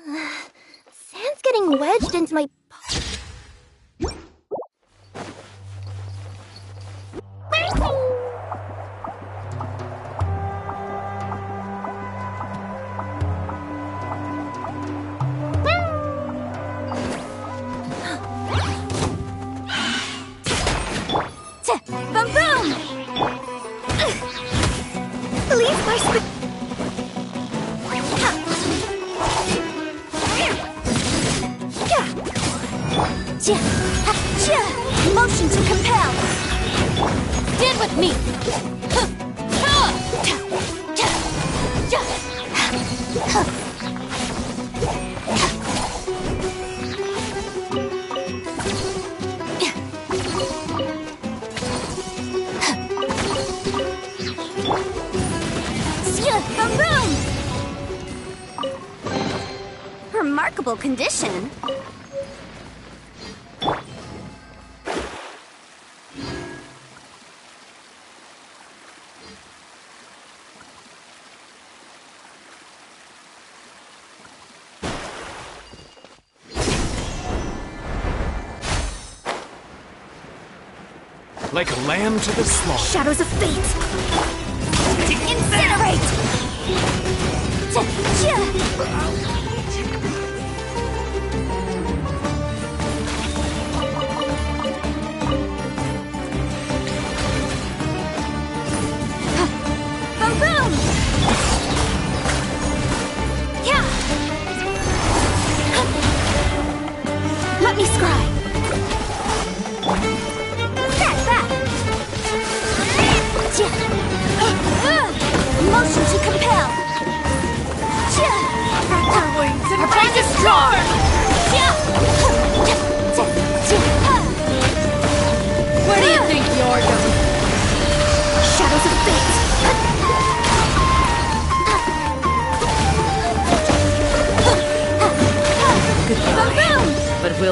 Sand's getting wedged into my... Boom boom! Please, my motion to compel. Stand with me. Remarkable condition. Like a lamb to the slaughter. Shadows of fate. To incinerate. Boom boom. Yeah. Let me scry.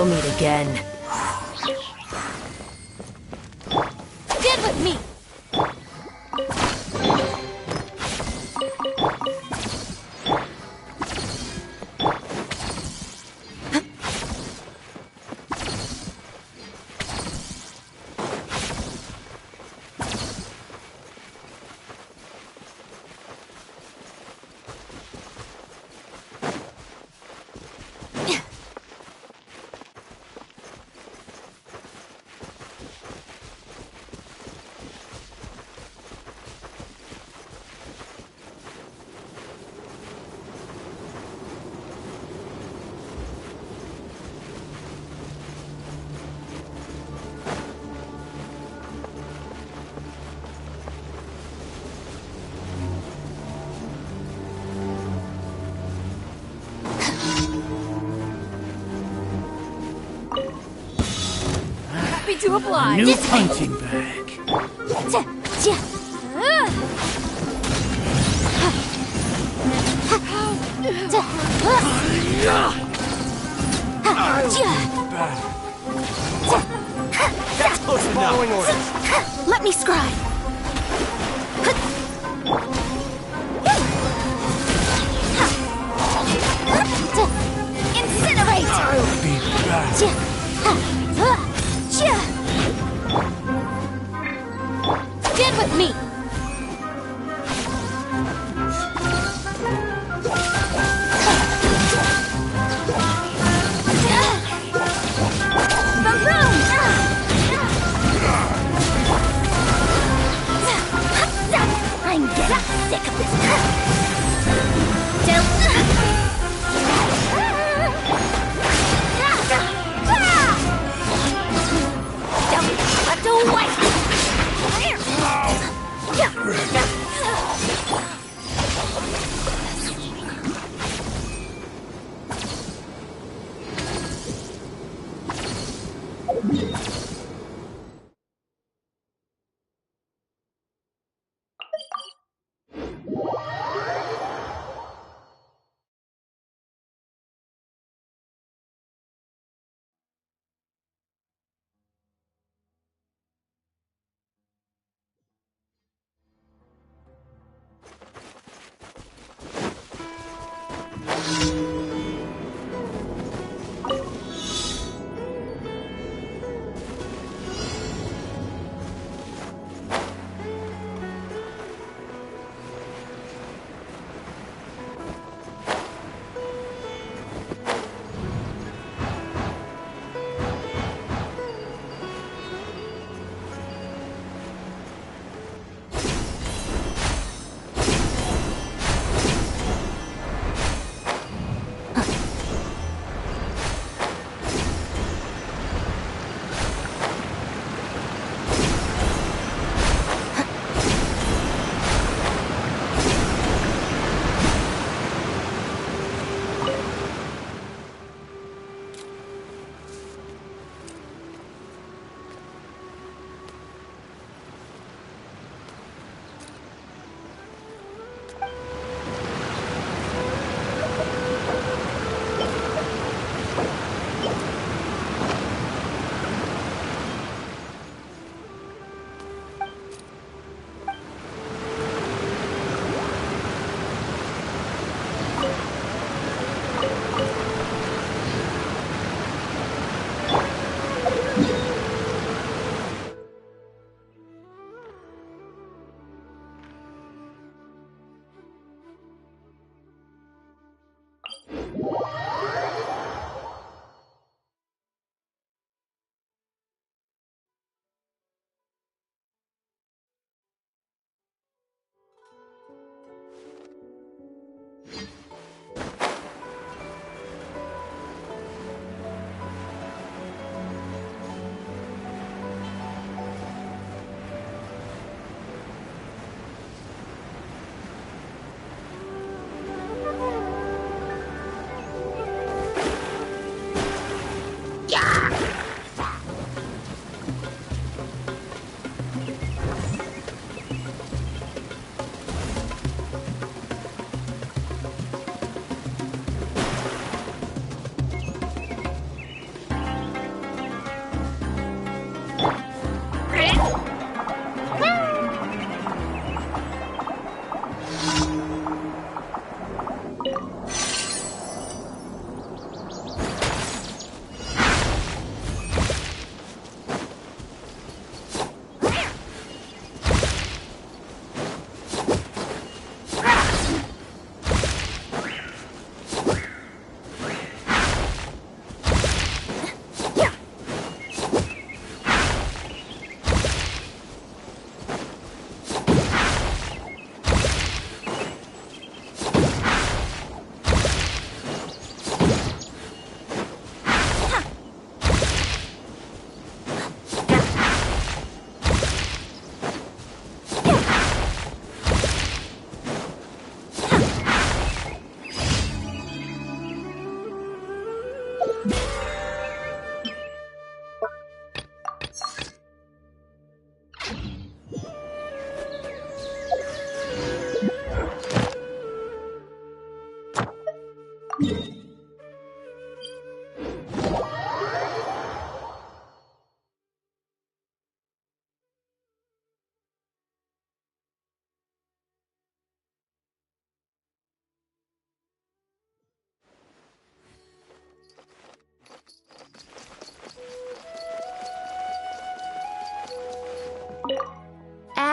We'll meet again. Stand with me! To oblige. New punching bag. That's close enough. Following orders. Let me scribe. Incinerate. I'll be back. Stand with me! I'm getting sick of this. Don't have to wait!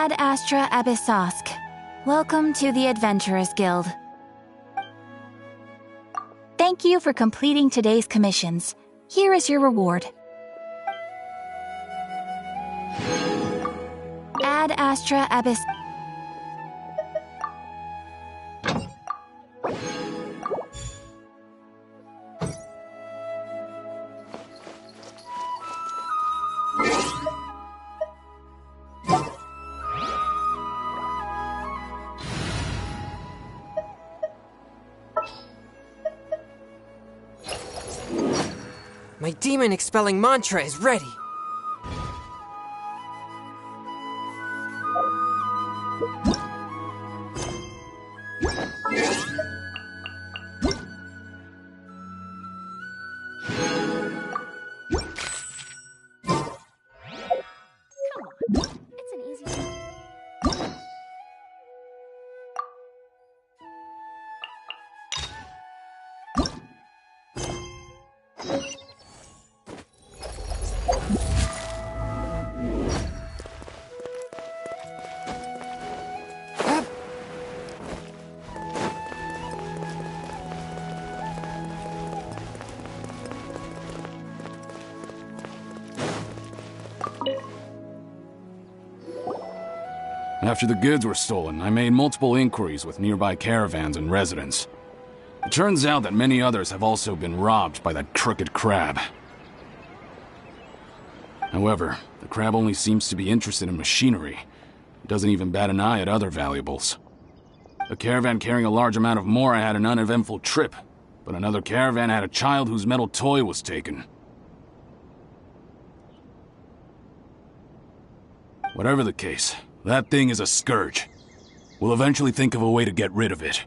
Ad Astra Abyssosk. Welcome to the Adventurers Guild. Thank you for completing today's commissions. Here is your reward. Ad Astra Abyss. My demon-expelling mantra is ready! It's an easy one. After the goods were stolen, I made multiple inquiries with nearby caravans and residents. It turns out that many others have also been robbed by that crooked crab. However, the crab only seems to be interested in machinery. It doesn't even bat an eye at other valuables. A caravan carrying a large amount of Mora had an uneventful trip, but another caravan had a child whose metal toy was taken. Whatever the case, that thing is a scourge. We'll eventually think of a way to get rid of it.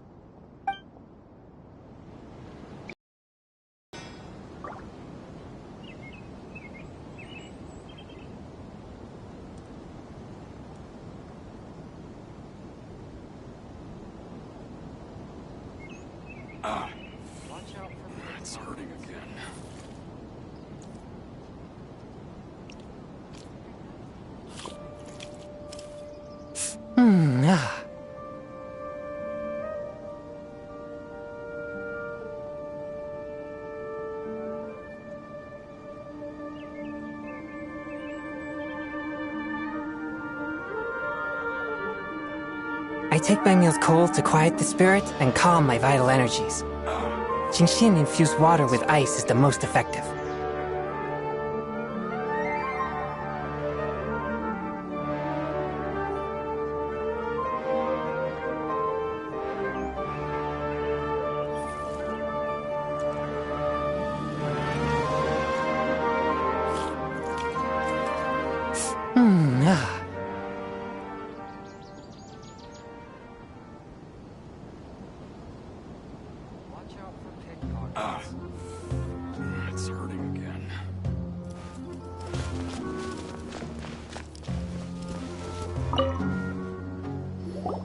It's hurting again. I take my meals cold to quiet the spirit and calm my vital energies. Genshin infused water with ice is the most effective. It's hurting again.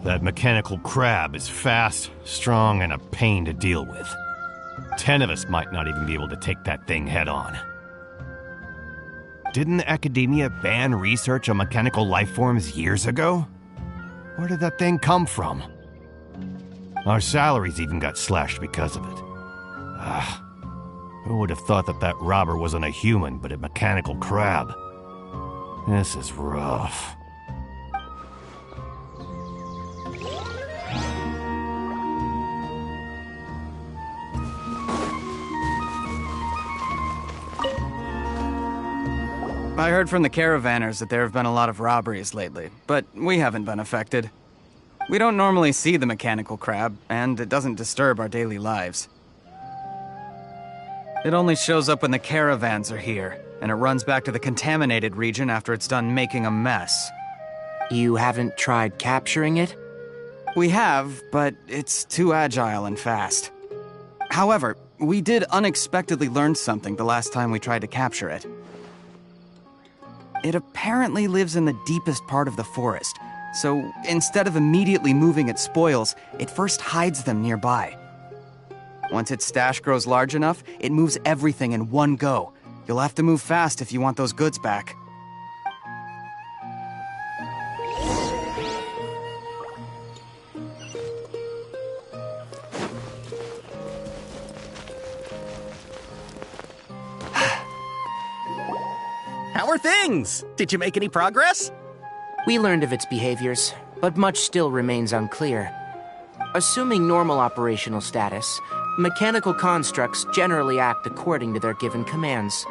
That mechanical crab is fast, strong, and a pain to deal with. 10 of us might not even be able to take that thing head on. Didn't academia ban research on mechanical life forms years ago? Where did that thing come from? Our salaries even got slashed because of it. Who would have thought that that robber wasn't a human, but a mechanical crab? This is rough. I heard from the caravanners that there have been a lot of robberies lately, but we haven't been affected. We don't normally see the mechanical crab, and it doesn't disturb our daily lives. It only shows up when the caravans are here, and it runs back to the contaminated region after it's done making a mess. You haven't tried capturing it? We have, but it's too agile and fast. However, we did unexpectedly learn something the last time we tried to capture it. It apparently lives in the deepest part of the forest, so instead of immediately moving its spoils, it first hides them nearby. Once its stash grows large enough, it moves everything in one go. You'll have to move fast if you want those goods back. How are things? Did you make any progress? We learned of its behaviors, but much still remains unclear. Assuming normal operational status, mechanical constructs generally act according to their given commands.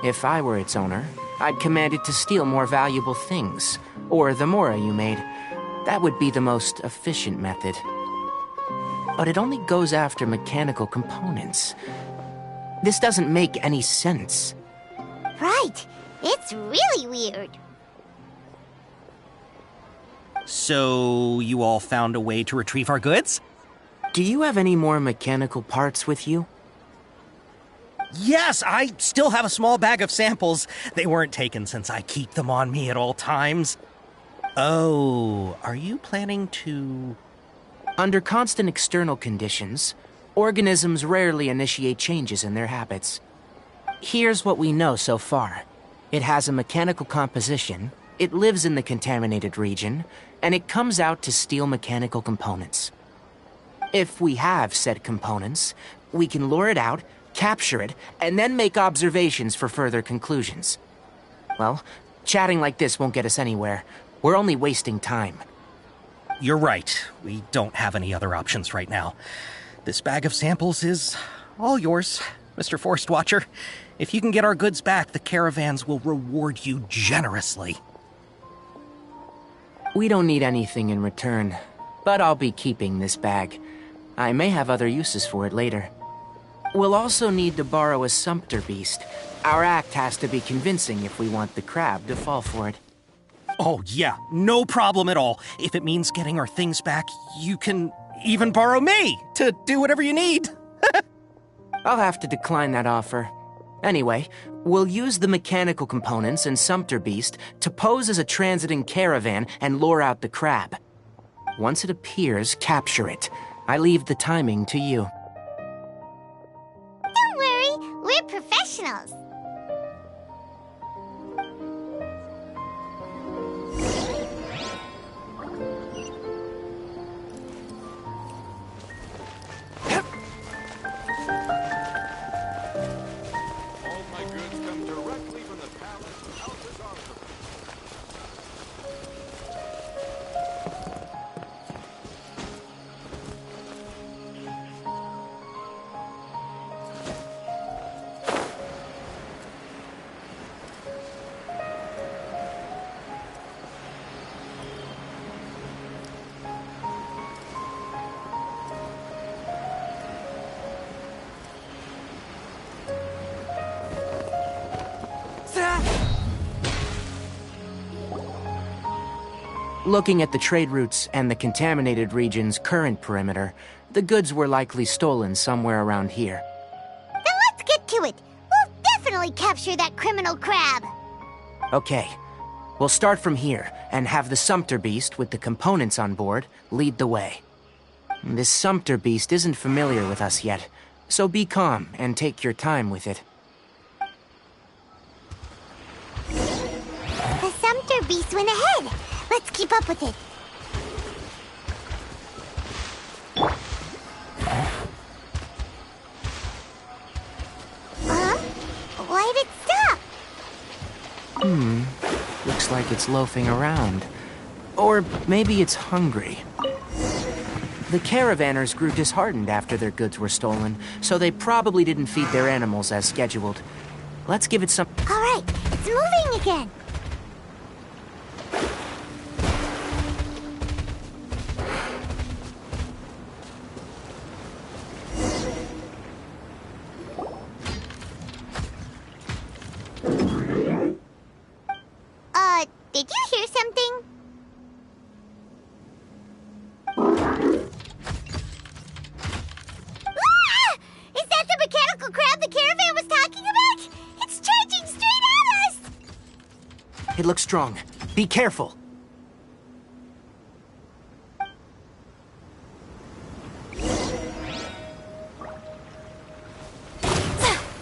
If I were its owner, I'd command it to steal more valuable things, or the mora you made. That would be the most efficient method. But it only goes after mechanical components. This doesn't make any sense. Right. It's really weird. So, you all found a way to retrieve our goods? Do you have any more mechanical parts with you? Yes, I still have a small bag of samples. They weren't taken since I keep them on me at all times. Oh, are you planning to... Under constant external conditions, organisms rarely initiate changes in their habits. Here's what we know so far. It has a mechanical composition, it lives in the contaminated region, and it comes out to steal mechanical components. If we have said components, we can lure it out, capture it, and then make observations for further conclusions. Well, chatting like this won't get us anywhere. We're only wasting time. You're right. We don't have any other options right now. This bag of samples is all yours, Mr. Forest Watcher. If you can get our goods back, the caravans will reward you generously. We don't need anything in return, but I'll be keeping this bag. I may have other uses for it later. We'll also need to borrow a sumpter beast. Our act has to be convincing if we want the crab to fall for it. Oh, yeah, no problem at all. If it means getting our things back, you can even borrow me to do whatever you need. I'll have to decline that offer. Anyway, we'll use the mechanical components and sumpter beast to pose as a transiting caravan and lure out the crab. Once it appears, capture it. I leave the timing to you. Don't worry, we're professionals. Looking at the trade routes and the contaminated region's current perimeter, the goods were likely stolen somewhere around here. Then let's get to it. We'll definitely capture that criminal crab. Okay, we'll start from here and have the sumpter beast with the components on board lead the way. This sumpter beast isn't familiar with us yet, so be calm and take your time with it. The sumpter beast went ahead. Let's keep up with it. Huh? Why'd it stop? Looks like it's loafing around. Or maybe it's hungry. The caravanners grew disheartened after their goods were stolen, so they probably didn't feed their animals as scheduled. Let's give it some... All right, it's moving again. Did you hear something? Ah! Is that the mechanical crab the caravan was talking about? It's charging straight at us! It looks strong. Be careful.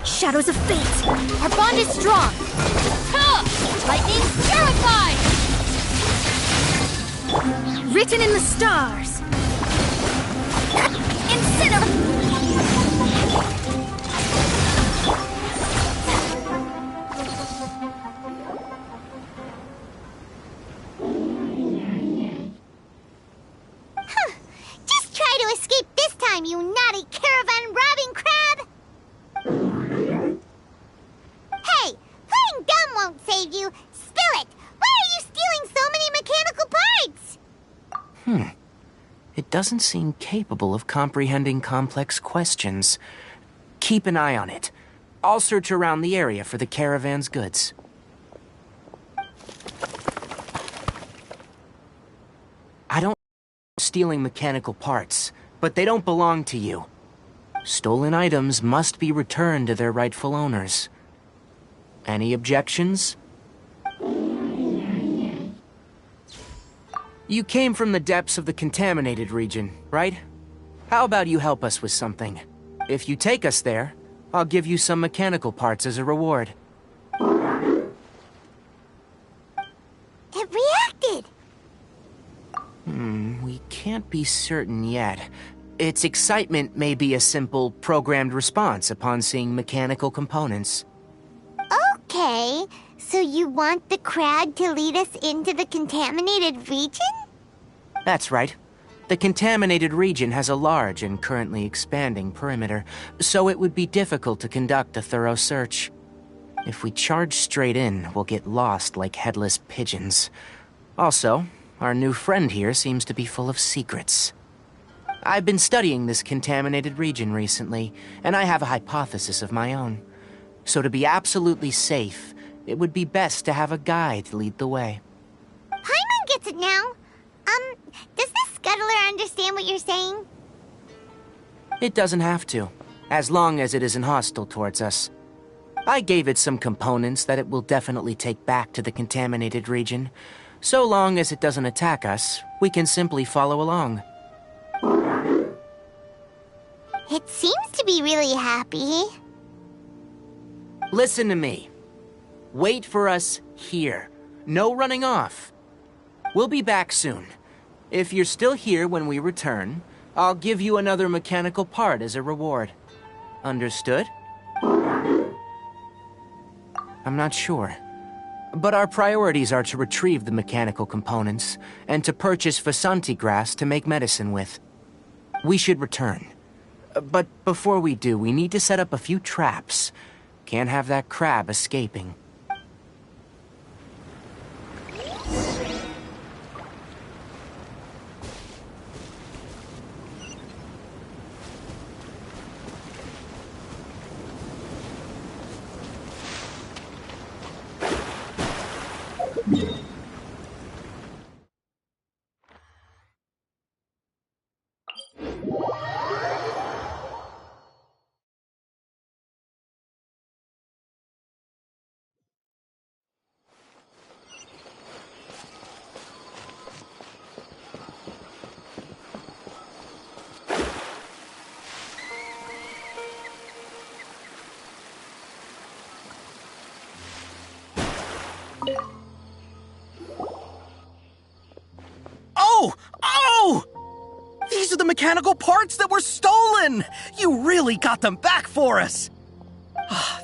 Shadows of fate! Our bond is strong! Ha! Lightning purified! Written in the stars! won't save you. Spill it! Why are you stealing so many mechanical parts? It doesn't seem capable of comprehending complex questions. Keep an eye on it. I'll search around the area for the caravan's goods. I don't stealing mechanical parts, but they don't belong to you. Stolen items must be returned to their rightful owners. Any objections? You came from the depths of the contaminated region, right? How about you help us with something? If you take us there, I'll give you some mechanical parts as a reward. It reacted! We can't be certain yet. Its excitement may be a simple, programmed response upon seeing mechanical components. Okay, so you want the crab to lead us into the contaminated region? That's right. The contaminated region has a large and currently expanding perimeter, so it would be difficult to conduct a thorough search. If we charge straight in, we'll get lost like headless pigeons. Also, our new friend here seems to be full of secrets. I've been studying this contaminated region recently, and I have a hypothesis of my own. So to be absolutely safe, it would be best to have a guide lead the way. Paimon gets it now. Does the scuttler understand what you're saying? It doesn't have to, as long as it isn't hostile towards us. I gave it some components that it will definitely take back to the contaminated region. So long as it doesn't attack us, we can simply follow along. It seems to be really happy. Listen to me. Wait for us here. No running off. We'll be back soon. If you're still here when we return, I'll give you another mechanical part as a reward. Understood? I'm not sure. But our priorities are to retrieve the mechanical components and to purchase Vasanti grass to make medicine with. We should return. But before we do, we need to set up a few traps. Can't have that crab escaping. Oh! These are the mechanical parts that were stolen! You really got them back for us!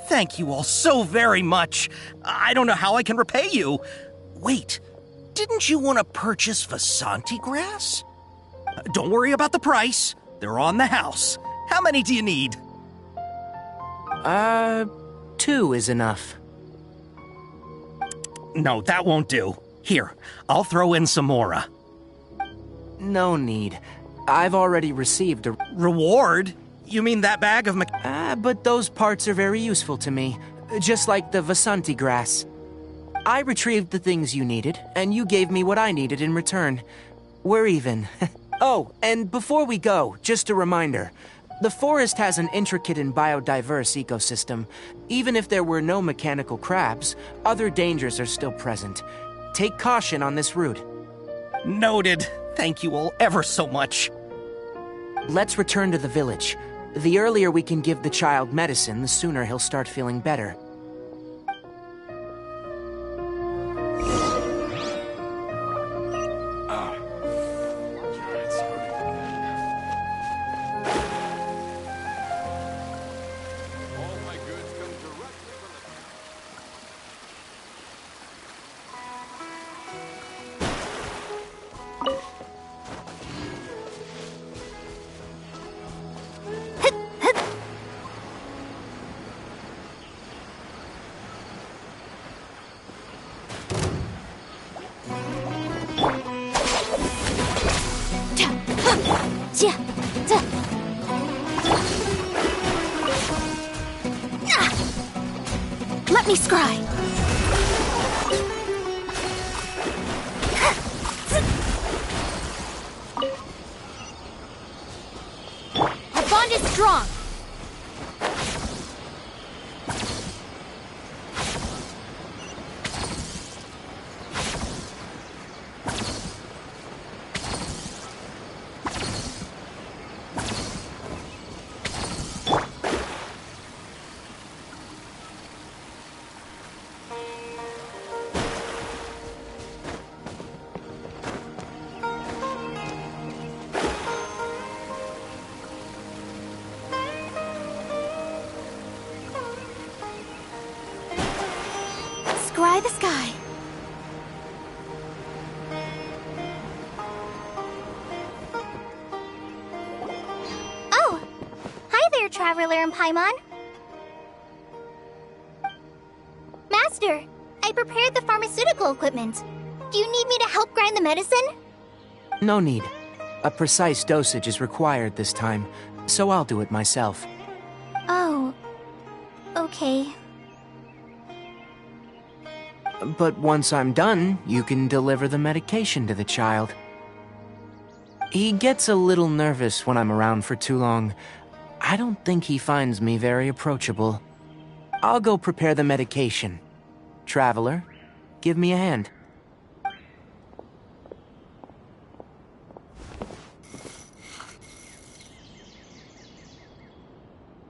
Thank you all so very much. I don't know how I can repay you. Wait, didn't you want to purchase Vasanti grass? Don't worry about the price. They're on the house. How many do you need? 2 is enough. No, that won't do. Here, I'll throw in some more. No need. I've already received a Reward? You mean that bag of but those parts are very useful to me. Just like the Vasanti grass. I retrieved the things you needed, and you gave me what I needed in return. We're even. Oh, and before we go, just a reminder. The forest has an intricate and biodiverse ecosystem. Even if there were no mechanical crabs, other dangers are still present. Take caution on this route. Noted. Thank you all ever so much. Let's return to the village. The earlier we can give the child medicine, the sooner he'll start feeling better. Let me scry. Our bond is strong. Scry the sky. Oh! Hi there, Traveler and Paimon. Master, I prepared the pharmaceutical equipment. Do you need me to help grind the medicine? No need. A precise dosage is required this time, so I'll do it myself. Oh. Okay. But once I'm done, you can deliver the medication to the child. He gets a little nervous when I'm around for too long. I don't think he finds me very approachable. I'll go prepare the medication. Traveler, give me a hand.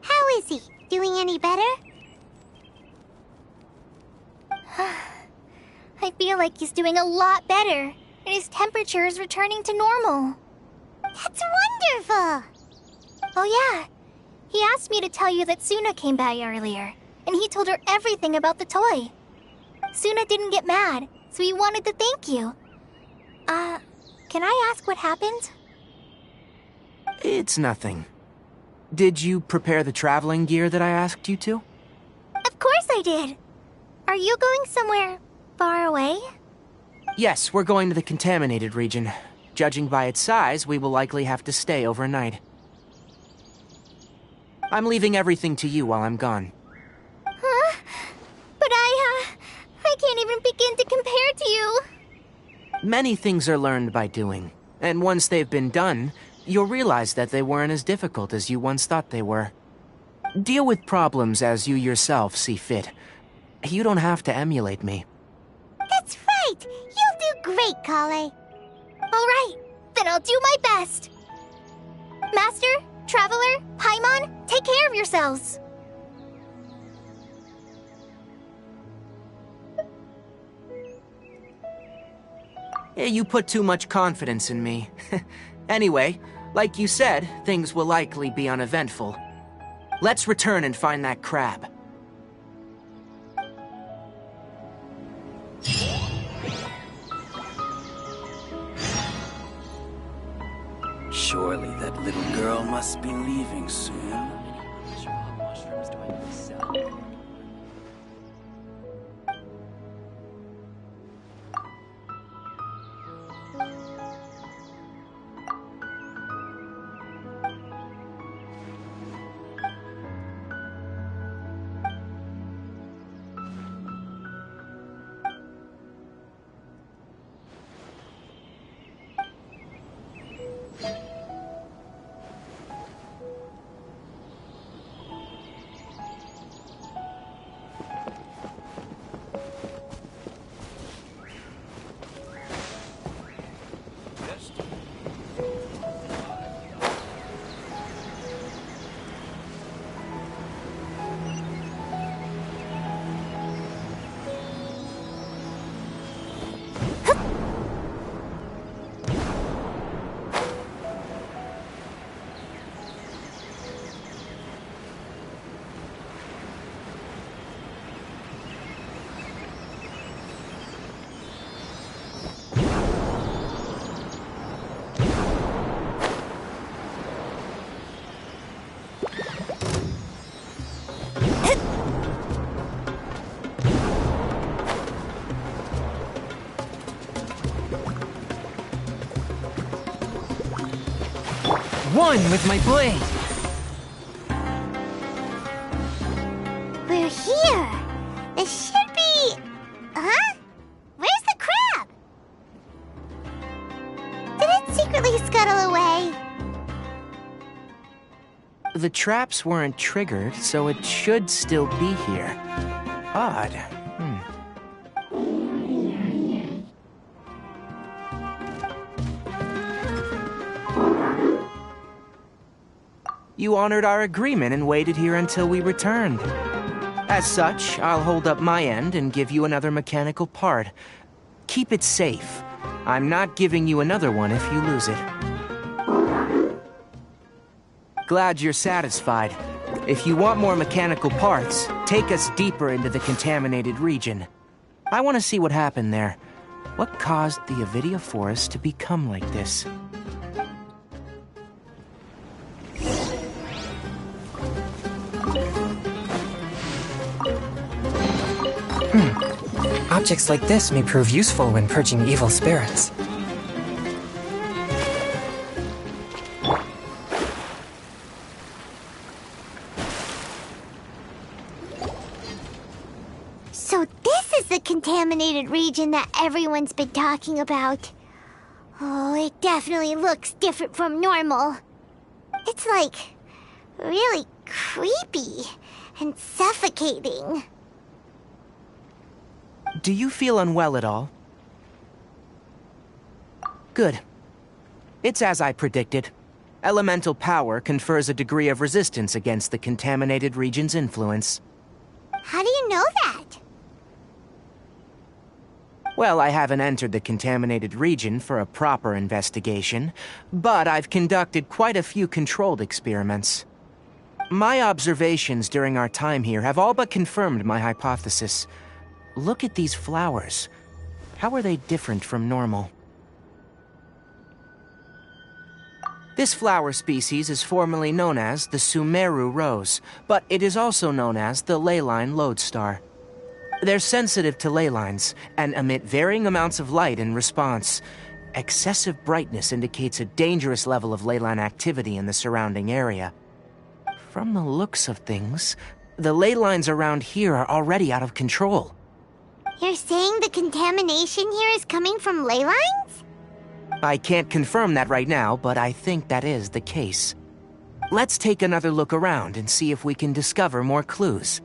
How is he? Doing any better? I feel like he's doing a lot better, and his temperature is returning to normal. That's wonderful! Oh yeah, he asked me to tell you that Suna came by earlier, and he told her everything about the toy. Suna didn't get mad, so he wanted to thank you. Can I ask what happened? It's nothing. Did you prepare the traveling gear that I asked you to? Of course I did! Are you going somewhere far away? Yes, we're going to the contaminated region. Judging by its size, we will likely have to stay overnight. I'm leaving everything to you while I'm gone. Huh? But I can't even begin to compare to you. Many things are learned by doing, and once they've been done, you'll realize that they weren't as difficult as you once thought they were. Deal with problems as you yourself see fit. You don't have to emulate me. That's right! You'll do great, Kale. All right, then I'll do my best. Master, Traveler, Paimon, take care of yourselves. You put too much confidence in me. Anyway, like you said, things will likely be uneventful. Let's return and find that crab. Surely that little girl must be leaving soon. One with my blade! We're here! The Huh? Where's the crab? Did it secretly scuttle away? The traps weren't triggered, so it should still be here. Odd. You honored our agreement and waited here until we returned. As such, I'll hold up my end and give you another mechanical part. Keep it safe. I'm not giving you another one if you lose it. Glad you're satisfied. If you want more mechanical parts, take us deeper into the contaminated region. I want to see what happened there. What caused the Avidia forest to become like this? Objects like this may prove useful when purging evil spirits. So this is the contaminated region that everyone's been talking about. Oh, it definitely looks different from normal. It's like really creepy and suffocating. Do you feel unwell at all? Good. It's as I predicted. Elemental power confers a degree of resistance against the contaminated region's influence. How do you know that? Well, I haven't entered the contaminated region for a proper investigation, but I've conducted quite a few controlled experiments. My observations during our time here have all but confirmed my hypothesis. Look at these flowers. How are they different from normal? This flower species is formerly known as the Sumeru rose, but it is also known as the leyline lodestar. They're sensitive to ley lines and emit varying amounts of light in response. Excessive brightness indicates a dangerous level of ley line activity in the surrounding area. From the looks of things, the ley lines around here are already out of control. You're saying the contamination here is coming from ley lines? I can't confirm that right now, but I think that is the case. Let's take another look around and see if we can discover more clues.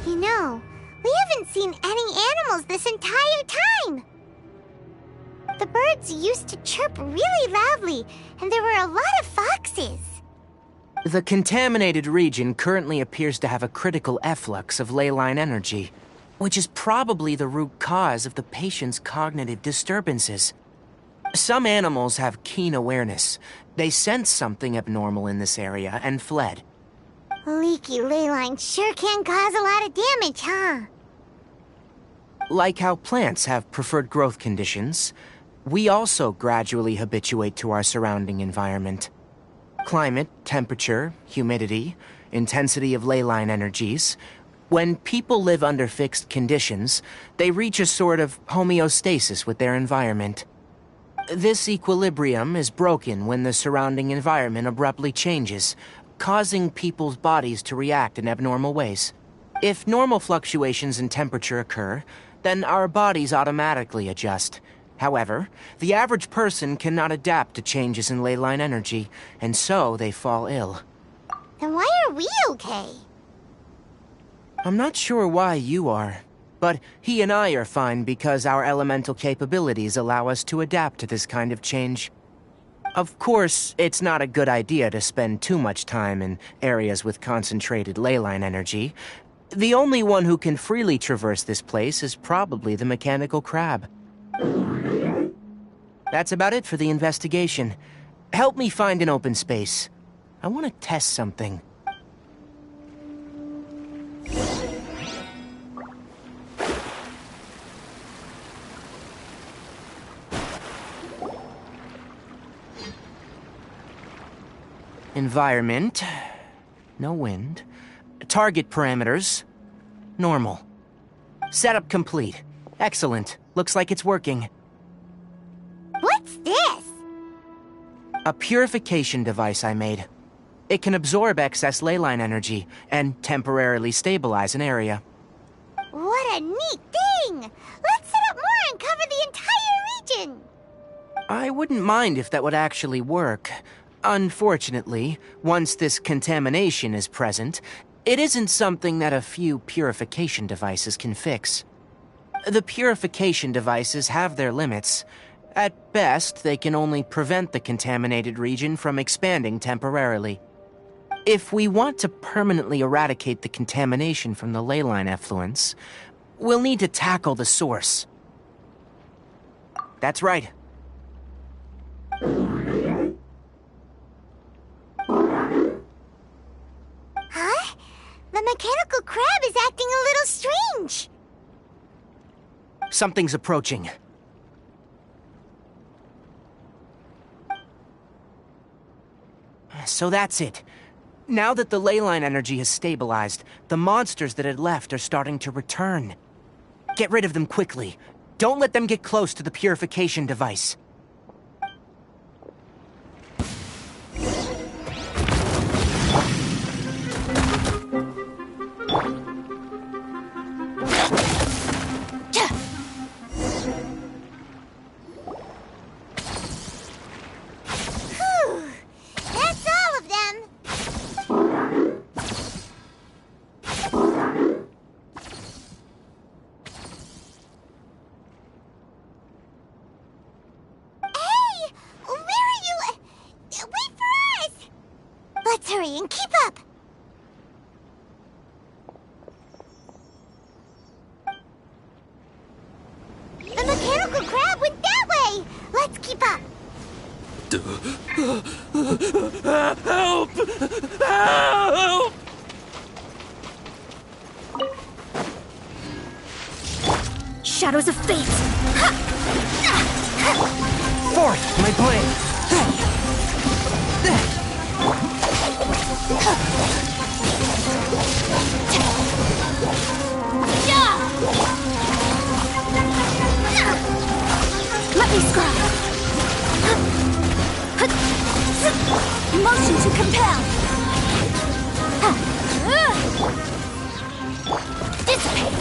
You know, we haven't seen any animals this entire time! The birds used to chirp really loudly, and there were a lot of foxes. The contaminated region currently appears to have a critical efflux of ley line energy, which is probably the root cause of the patient's cognitive disturbances. Some animals have keen awareness. They sensed something abnormal in this area and fled. Leaky ley lines sure can cause a lot of damage, huh? Like how plants have preferred growth conditions, we also gradually habituate to our surrounding environment. Climate, temperature, humidity, intensity of ley line energies. When people live under fixed conditions, they reach a sort of homeostasis with their environment. This equilibrium is broken when the surrounding environment abruptly changes, causing people's bodies to react in abnormal ways. If normal fluctuations in temperature occur, then our bodies automatically adjust. However, the average person cannot adapt to changes in ley line energy, and so they fall ill. Then why are we okay? I'm not sure why you are, but he and I are fine because our elemental capabilities allow us to adapt to this kind of change. Of course, it's not a good idea to spend too much time in areas with concentrated ley line energy. The only one who can freely traverse this place is probably the mechanical crab. That's about it for the investigation. Help me find an open space. I want to test something. Environment. No wind. Target parameters. Normal. Setup complete. Excellent. Looks like it's working. What's this? A purification device I made. It can absorb excess leyline energy and temporarily stabilize an area. What a neat thing! Let's set up more and cover the entire region! I wouldn't mind if that would actually work. Unfortunately, once this contamination is present, it isn't something that a few purification devices can fix. The purification devices have their limits. At best, they can only prevent the contaminated region from expanding temporarily. If we want to permanently eradicate the contamination from the leyline effluence, we'll need to tackle the source. That's right. Huh? The mechanical crab is acting a little strange. Something's approaching. So that's it. Now that the leyline energy has stabilized, the monsters that had left are starting to return. Get rid of them quickly. Don't let them get close to the purification device. Let's hurry and keep up! The mechanical crab went that way! Let's keep up! Help! Help! Shadows of fate! Forth, my blade! Let me scry! Motion to compel! Dissipate!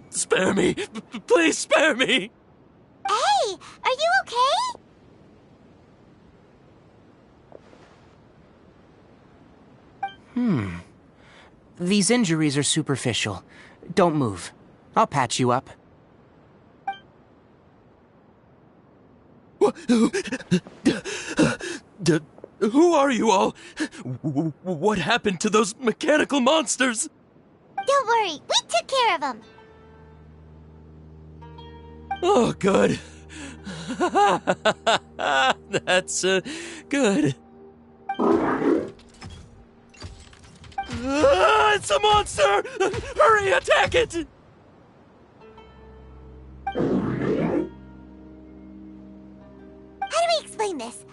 Spare me! Please spare me! Hey, are you okay? These injuries are superficial. Don't move. I'll patch you up. Who are you all? What happened to those mechanical monsters? Don't worry, we took care of them. Oh, good. That's good. It's a monster! Hurry, attack it! How do we explain this?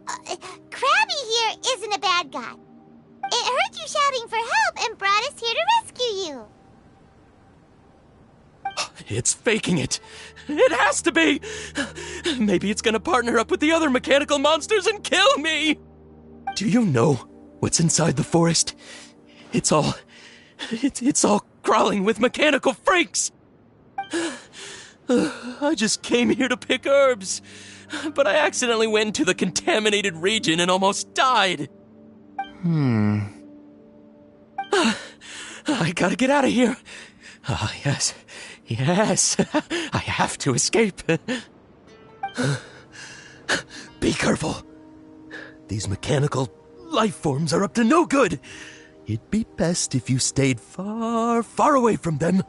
Krabby here isn't a bad guy. It heard you shouting for help and brought us here to rescue you. It's faking it. It has to be. Maybe it's gonna partner up with the other mechanical monsters and kill me. Do you know what's inside the forest? It's all crawling with mechanical freaks. I just came here to pick herbs, but I accidentally went into the contaminated region and almost died. I gotta get out of here. Ah, yes. Yes. I have to escape. Be careful. These mechanical life forms are up to no good. It'd be best if you stayed far, far away from them.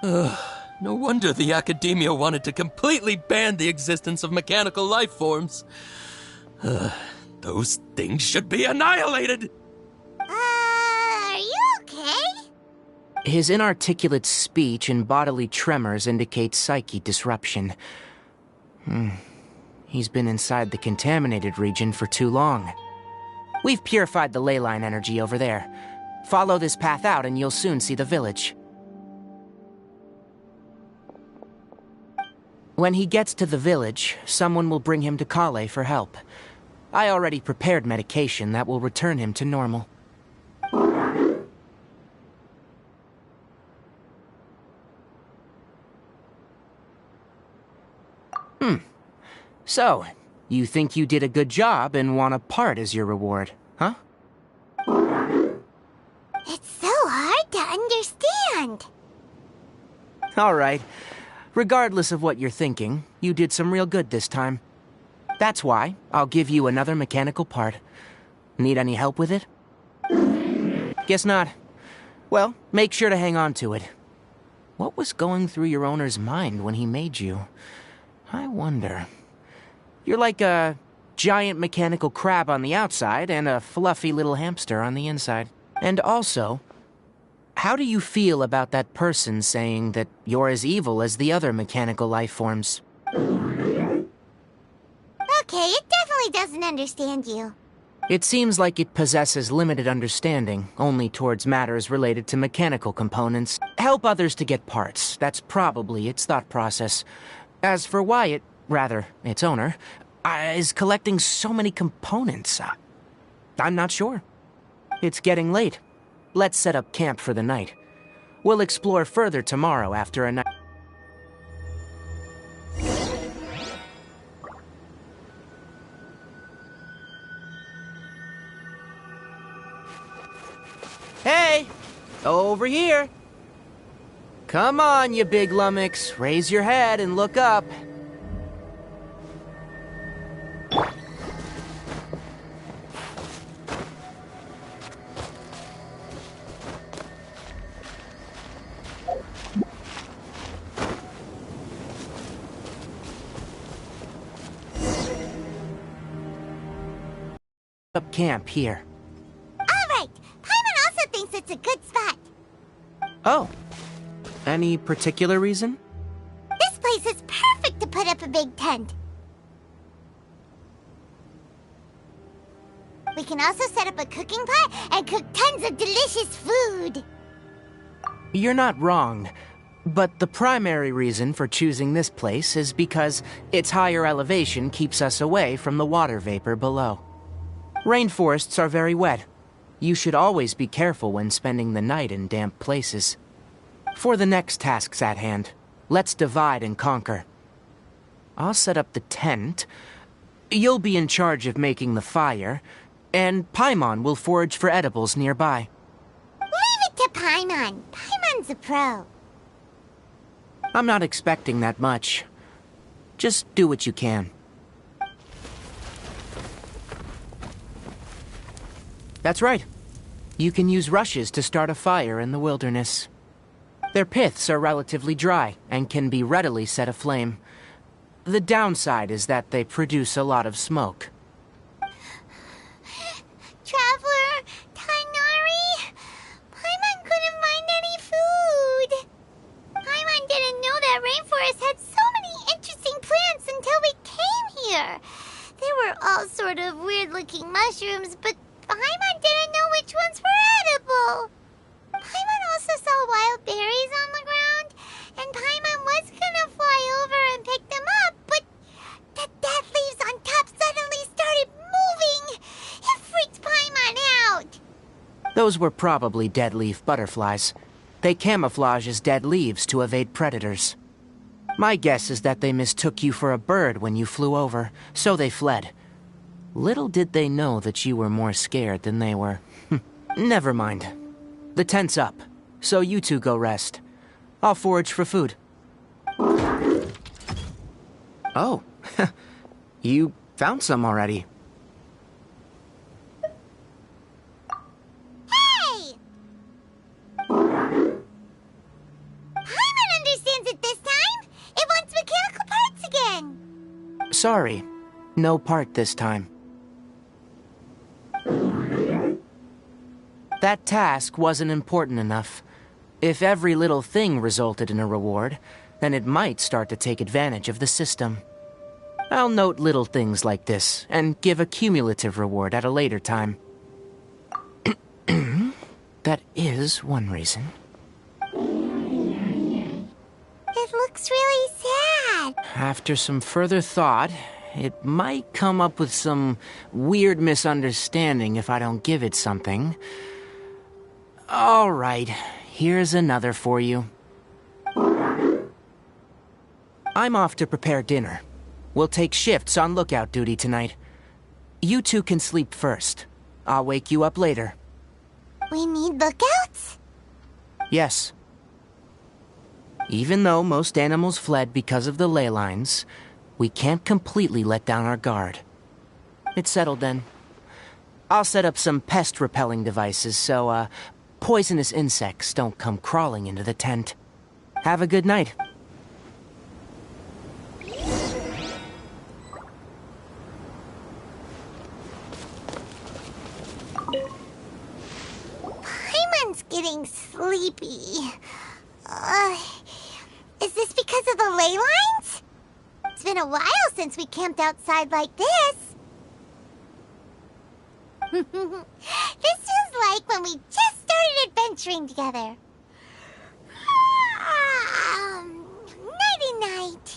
No wonder the academia wanted to completely ban the existence of mechanical life forms. Those things should be annihilated. Are you okay? His inarticulate speech and bodily tremors indicate psyche disruption. He's been inside the contaminated region for too long. We've purified the ley line energy over there. Follow this path out and you'll soon see the village. When he gets to the village, someone will bring him to Kale for help. I already prepared medication that will return him to normal. So, you think you did a good job and want a part as your reward, huh? It's so hard to understand. All right. Regardless of what you're thinking, you did some real good this time. That's why I'll give you another mechanical part. Need any help with it? Guess not. Well, make sure to hang on to it. What was going through your owner's mind when he made you? I wonder. You're like a giant mechanical crab on the outside and a fluffy little hamster on the inside. And also, how do you feel about that person saying that you're as evil as the other mechanical life forms? Okay, it definitely doesn't understand you. It seems like it possesses limited understanding, only towards matters related to mechanical components. Help others to get parts. That's probably its thought process. As for why its owner, is collecting so many components, I'm not sure. It's getting late. Let's set up camp for the night. We'll explore further tomorrow after a night. Hey! Over here! Come on, you big lummox. Raise your head and look up. Up camp here. All right, Paimon also thinks it's a good spot. Oh. Any particular reason? This place is perfect to put up a big tent. We can also set up a cooking pot and cook tons of delicious food. You're not wrong, but the primary reason for choosing this place is because its higher elevation keeps us away from the water vapor below. Rainforests are very wet. You should always be careful when spending the night in damp places. For the next tasks at hand, let's divide and conquer. I'll set up the tent. You'll be in charge of making the fire, and Paimon will forage for edibles nearby. Leave it to Paimon. Paimon's a pro. I'm not expecting that much. Just do what you can. That's right. You can use rushes to start a fire in the wilderness. Their piths are relatively dry and can be readily set aflame. The downside is that they produce a lot of smoke. Traveler, Tainari, Paimon couldn't find any food. Paimon didn't know that rainforest had so many interesting plants until we came here. They were all sort of weird-looking mushrooms, but Paimon didn't know which ones were edible. Paimon also saw wild berries on the ground, and Paimon was gonna fly over and pick them up, but the dead leaves on top suddenly started moving. It freaked Paimon out. Those were probably dead leaf butterflies. They camouflage as dead leaves to evade predators. My guess is that they mistook you for a bird when you flew over, so they fled. Little did they know that you were more scared than they were. Never mind. The tent's up, so you two go rest. I'll forage for food. Oh, you found some already. Hey! Paimon understands it this time. It wants mechanical parts again. Sorry, no part this time. That task wasn't important enough. If every little thing resulted in a reward, then it might start to take advantage of the system. I'll note little things like this, and give a cumulative reward at a later time. That is one reason. It looks really sad. After some further thought, it might come up with some weird misunderstanding if I don't give it something. All right, here's another for you. I'm off to prepare dinner. We'll take shifts on lookout duty tonight. You two can sleep first. I'll wake you up later. We need lookouts? Yes. Even though most animals fled because of the ley lines, we can't completely let down our guard. It's settled then. I'll set up some pest-repelling devices so, poisonous insects don't come crawling into the tent. Have a good night. Paimon's getting sleepy. Is this because of the ley lines? It's been a while since we camped outside like this. This feels like when we just started adventuring together. Nighty-night.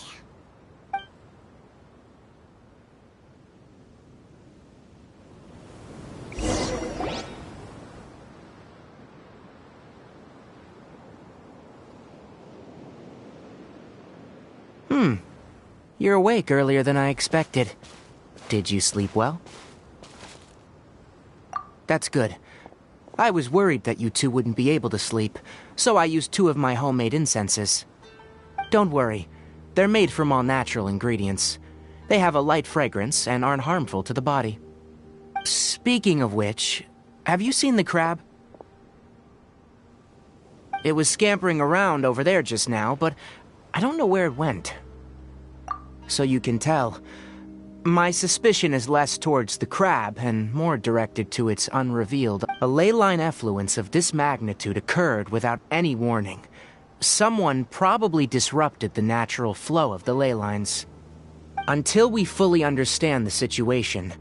You're awake earlier than I expected. Did you sleep well? That's good. I was worried that you two wouldn't be able to sleep, so I used 2 of my homemade incenses. Don't worry, they're made from all natural ingredients. They have a light fragrance and aren't harmful to the body. Speaking of which, have you seen the crab? It was scampering around over there just now, but I don't know where it went. So you can tell, my suspicion is less towards the crab and more directed to its unrevealed. A ley line effluence of this magnitude occurred without any warning. Someone probably disrupted the natural flow of the ley lines. Until we fully understand the situation,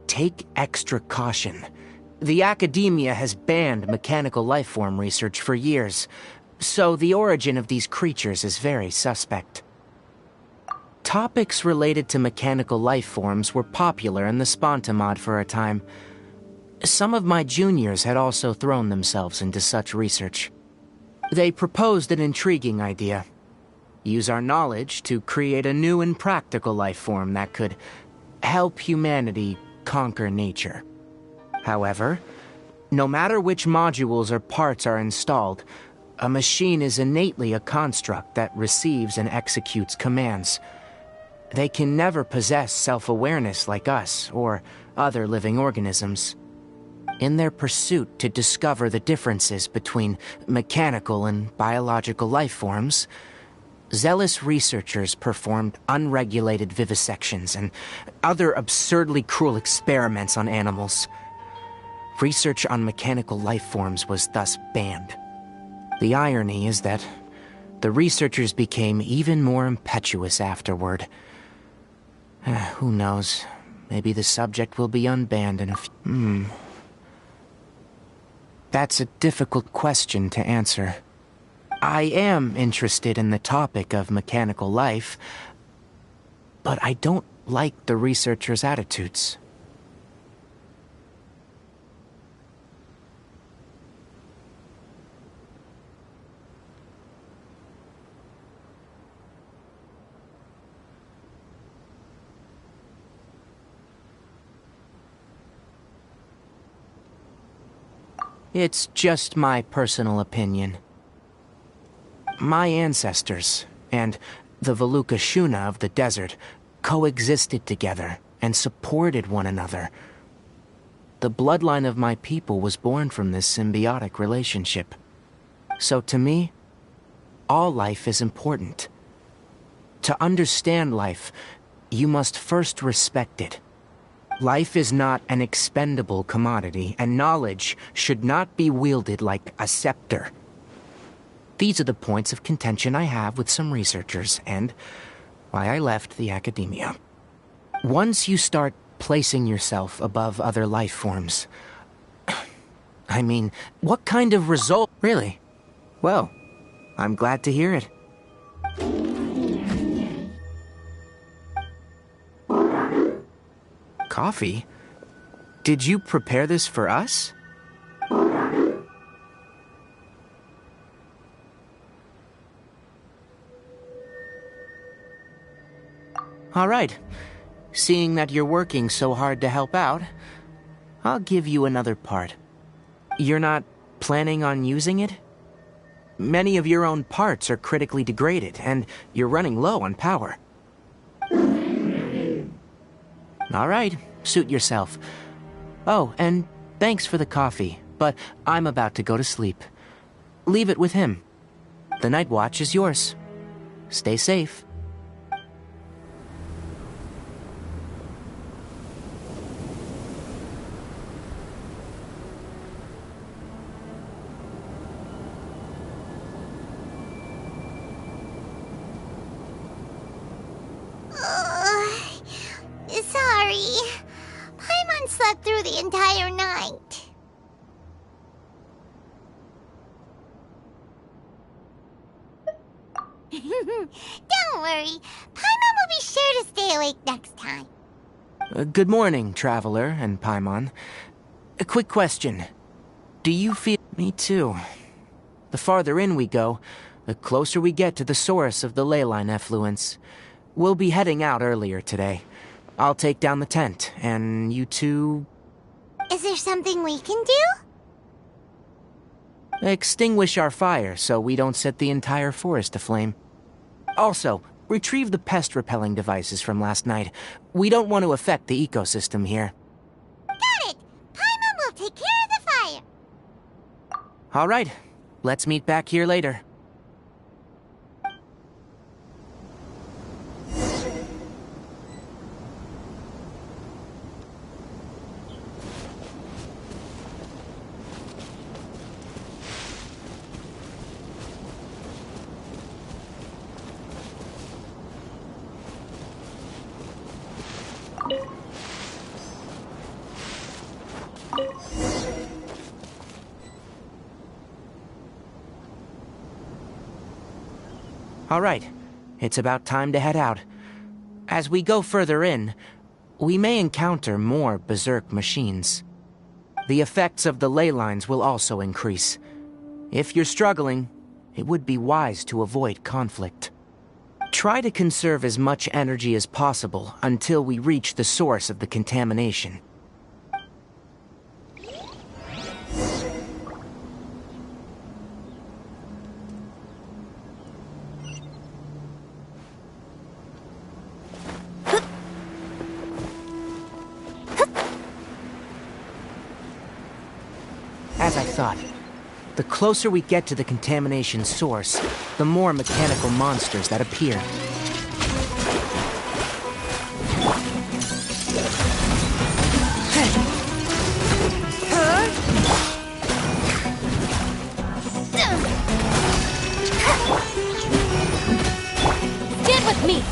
take extra caution. The academia has banned mechanical lifeform research for years, so the origin of these creatures is very suspect. Topics related to mechanical lifeforms were popular in the Spontamod for a time. Some of my juniors had also thrown themselves into such research. They proposed an intriguing idea. Use our knowledge to create a new and practical lifeform that could help humanity conquer nature. However, no matter which modules or parts are installed, a machine is innately a construct that receives and executes commands. They can never possess self-awareness like us or other living organisms. In their pursuit to discover the differences between mechanical and biological life forms, zealous researchers performed unregulated vivisections and other absurdly cruel experiments on animals. Research on mechanical life forms was thus banned. The irony is that the researchers became even more impetuous afterward. Who knows? Maybe the subject will be unbanned in a few... That's a difficult question to answer. I am interested in the topic of mechanical life, but I don't like the researchers' attitudes. It's just my personal opinion. My ancestors, and the Veluca Shuna of the desert, coexisted together and supported one another. The bloodline of my people was born from this symbiotic relationship. So to me, all life is important. To understand life, you must first respect it. Life is not an expendable commodity, and knowledge should not be wielded like a scepter. These are the points of contention I have with some researchers, and why I left the academia. Once you start placing yourself above other life forms, I mean, what kind of result? Really? Well, I'm glad to hear it. Coffee? Did you prepare this for us? All right. Seeing that you're working so hard to help out, I'll give you another part. You're not planning on using it? Many of your own parts are critically degraded, and you're running low on power. All right, suit yourself. Oh, and thanks for the coffee, but I'm about to go to sleep. Leave it with him. The night watch is yours. Stay safe. Sorry. Paimon slept through the entire night. Don't worry. Paimon will be sure to stay awake next time. Good morning, Traveler and Paimon. A quick question. Do you feel... Me too. The farther in we go, the closer we get to the source of the leyline effluence. We'll be heading out earlier today. I'll take down the tent, and you two... Is there something we can do? Extinguish our fire so we don't set the entire forest aflame. Also, retrieve the pest-repelling devices from last night. We don't want to affect the ecosystem here. Got it! Paimon will take care of the fire. All right, let's meet back here later. All right, it's about time to head out. As we go further in, we may encounter more berserk machines. The effects of the ley lines will also increase. If you're struggling, it would be wise to avoid conflict. Try to conserve as much energy as possible until we reach the source of the contamination. As I thought, the closer we get to the contamination source, the more mechanical monsters that appear. Stand with me!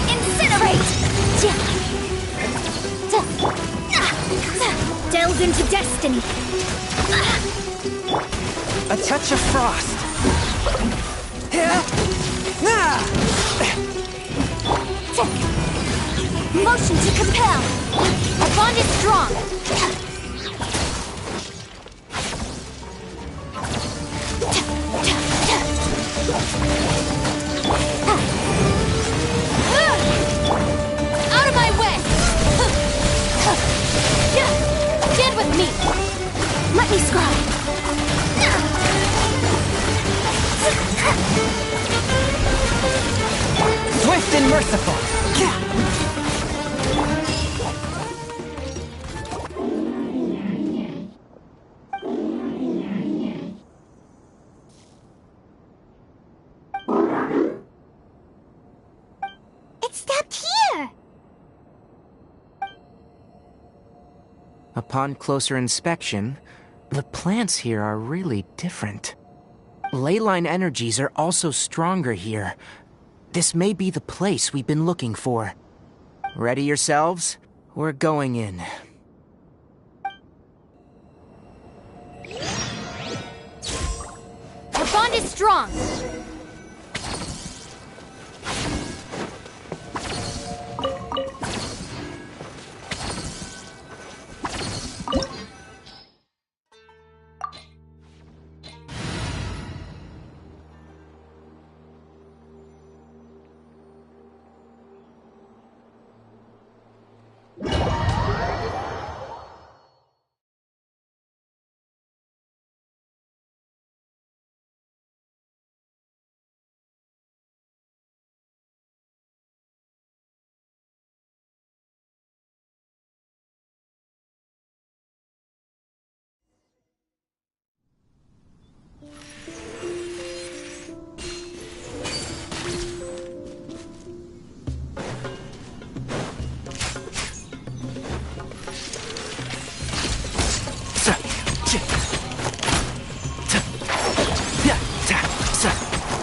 Incinerate! Delve into destiny! A touch of frost. Motion to compel! Our bond is strong! Out of my way! Stand with me! Let me scry! Swift and merciful. It stopped here. Upon closer inspection, the plants here are really different. Leyline energies are also stronger here. This may be the place we've been looking for. Ready yourselves? We're going in. Our bond is strong!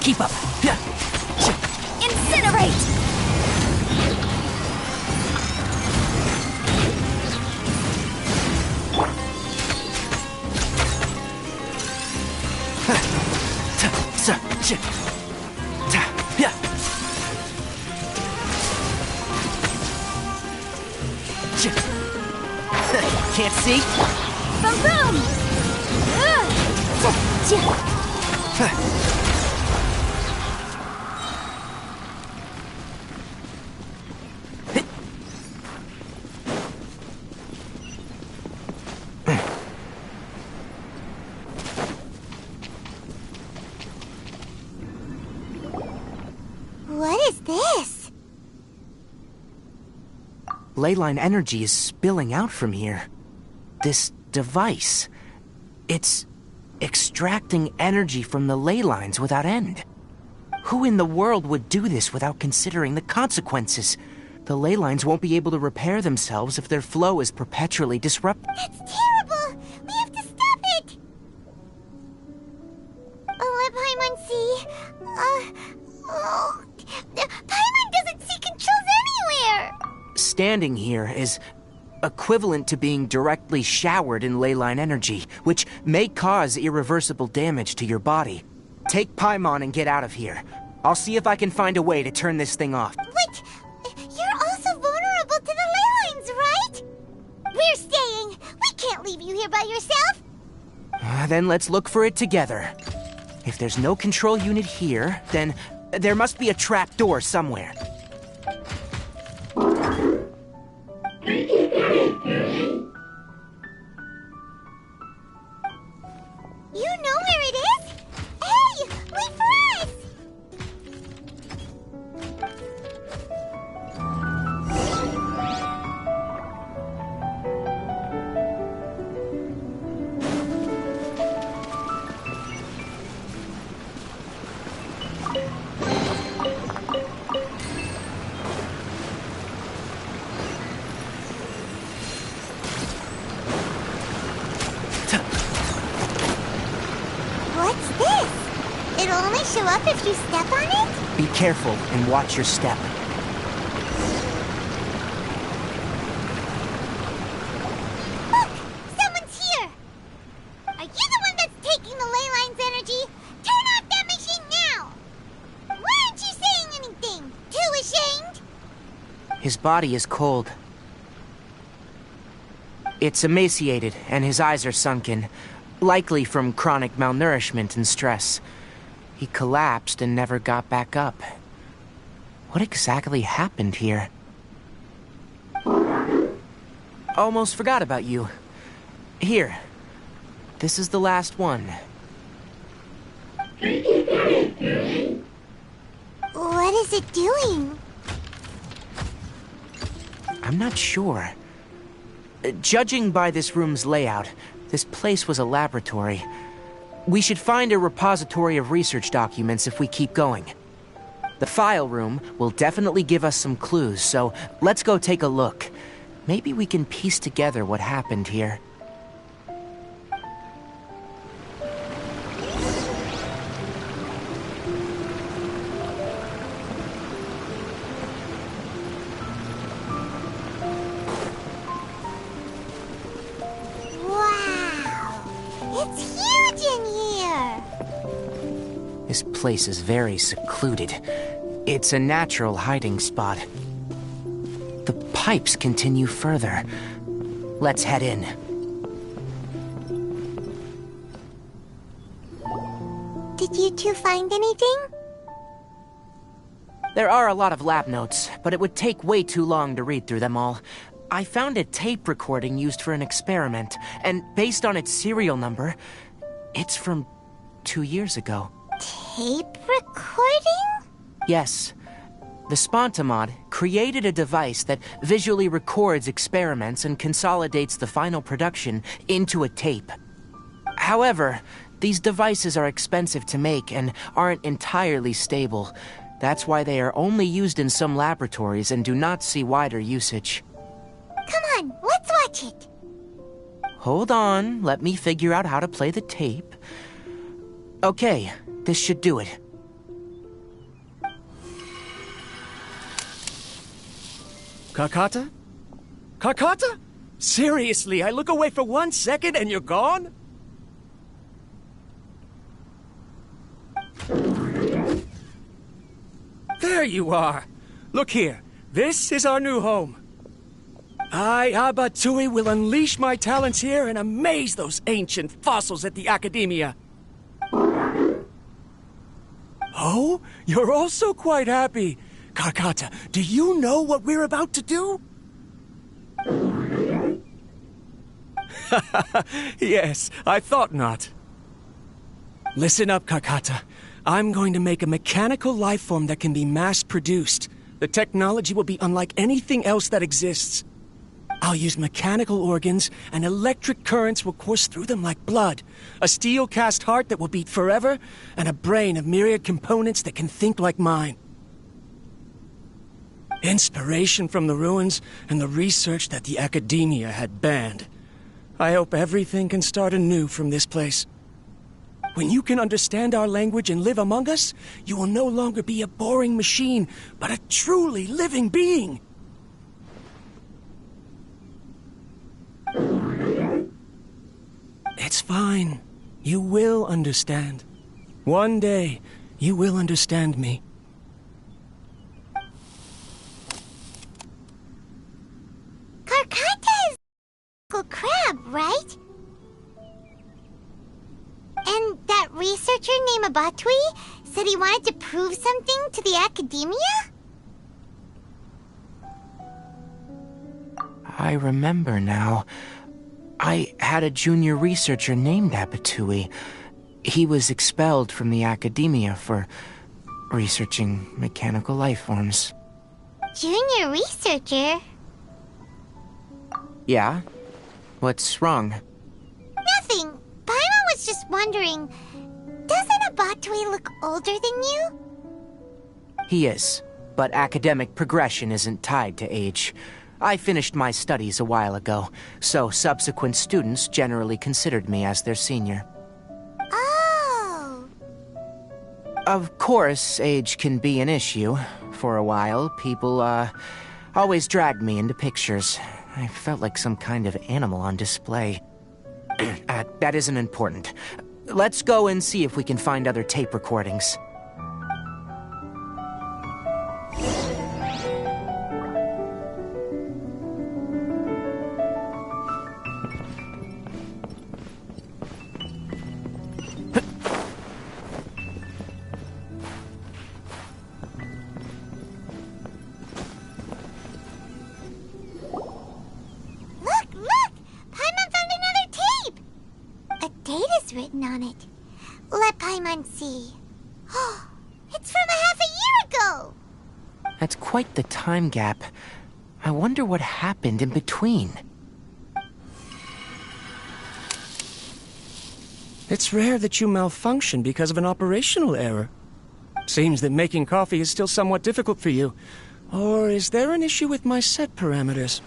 Keep up. Incinerate! Can't see? Boom boom! What is this? Leyline energy is spilling out from here. This device, it's extracting energy from the ley lines without end. Who in the world would do this without considering the consequences? The ley lines won't be able to repair themselves if their flow is perpetually disrupted. That's terrible! We have to stop it! Let Paimon see. Paimon doesn't see controls anywhere! Standing here is equivalent to being directly showered in leyline energy, which may cause irreversible damage to your body. Take Paimon and get out of here. I'll see if I can find a way to turn this thing off. Wait! You're also vulnerable to the ley lines, right? We're staying! We can't leave you here by yourself! Then let's look for it together. If there's no control unit here, then there must be a trap door somewhere. You know where it is? Hey! Wait for us! What's this? It'll only show up if you step on it? Be careful and watch your step. Look! Someone's here! Are you the one that's taking the ley line's energy? Turn off that machine now! Why aren't you saying anything? Too ashamed? His body is cold. It's emaciated, and his eyes are sunken, likely from chronic malnourishment and stress. He collapsed and never got back up. What exactly happened here? Almost forgot about you. Here. This is the last one. What is it doing? I'm not sure. Judging by this room's layout, this place was a laboratory. We should find a repository of research documents if we keep going. The file room will definitely give us some clues, so let's go take a look. maybe we can piece together what happened here. This place is very secluded. It's a natural hiding spot. The pipes continue further. Let's head in. Did you two find anything? There are a lot of lab notes, but it would take way too long to read through them all. I found a tape recording used for an experiment, and based on its serial number, it's from 2 years ago. Tape recording? Yes. The Spontamod created a device that visually records experiments and consolidates the final production into a tape. However, these devices are expensive to make and aren't entirely stable. That's why they are only used in some laboratories and do not see wider usage. Come on, let's watch it. Hold on, let me figure out how to play the tape. Okay, this should do it. Kakata? Kakata? Seriously, I look away for 1 second and you're gone? There you are. Look here. This is our new home. I, Abatui, will unleash my talents here and amaze those ancient fossils at the Academia. Oh, you're also quite happy. Kakata, do you know what we're about to do? Yes, I thought not. Listen up, Kakata. I'm going to make a mechanical life form that can be mass-produced. The technology will be unlike anything else that exists. I'll use mechanical organs, and electric currents will course through them like blood. A steel-cast heart that will beat forever, and a brain of myriad components that can think like mine. Inspiration from the ruins and the research that the Academia had banned. I hope everything can start anew from this place. When you can understand our language and live among us, you will no longer be a boring machine, but a truly living being. It's fine. You will understand. One day, you will understand me. Karkata is a crab, right? And that researcher named Abatui said he wanted to prove something to the Academia? I remember now. I had a junior researcher named Abatui. He was expelled from the Academia for researching mechanical life forms. Junior researcher? Yeah? What's wrong? Nothing. Paimon was just wondering, doesn't Abatui look older than you? He is, but academic progression isn't tied to age. I finished my studies a while ago, so subsequent students generally considered me as their senior. Oh! Of course, age can be an issue. For a while, people, always dragged me into pictures. I felt like some kind of animal on display. That isn't important. Let's go and see if we can find other tape recordings. Written on it. Let Paimon see. Oh, it's from a half a year ago! That's quite the time gap. I wonder what happened in between. It's rare that you malfunction because of an operational error. Seems that making coffee is still somewhat difficult for you. Or is there an issue with my set parameters?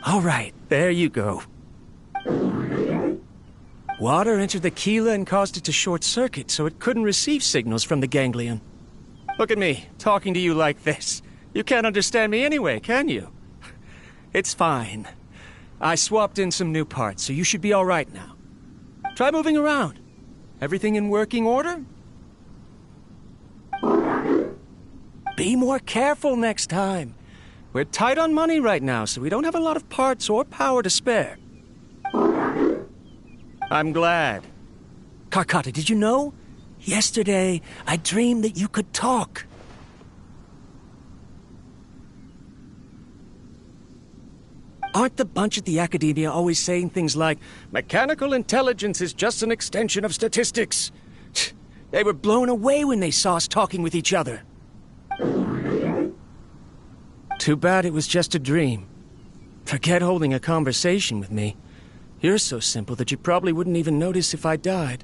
All right, there you go. Water entered the chela and caused it to short-circuit, so it couldn't receive signals from the ganglion. Look at me, talking to you like this. You can't understand me anyway, can you? It's fine. I swapped in some new parts, so you should be all right now. Try moving around. Everything in working order? Be more careful next time. We're tight on money right now, so we don't have a lot of parts or power to spare. I'm glad. Karkata, did you know? Yesterday, I dreamed that you could talk. Aren't the bunch at the Academia always saying things like, mechanical intelligence is just an extension of statistics? They were blown away when they saw us talking with each other. Too bad it was just a dream. Forget holding a conversation with me. You're so simple that you probably wouldn't even notice if I died.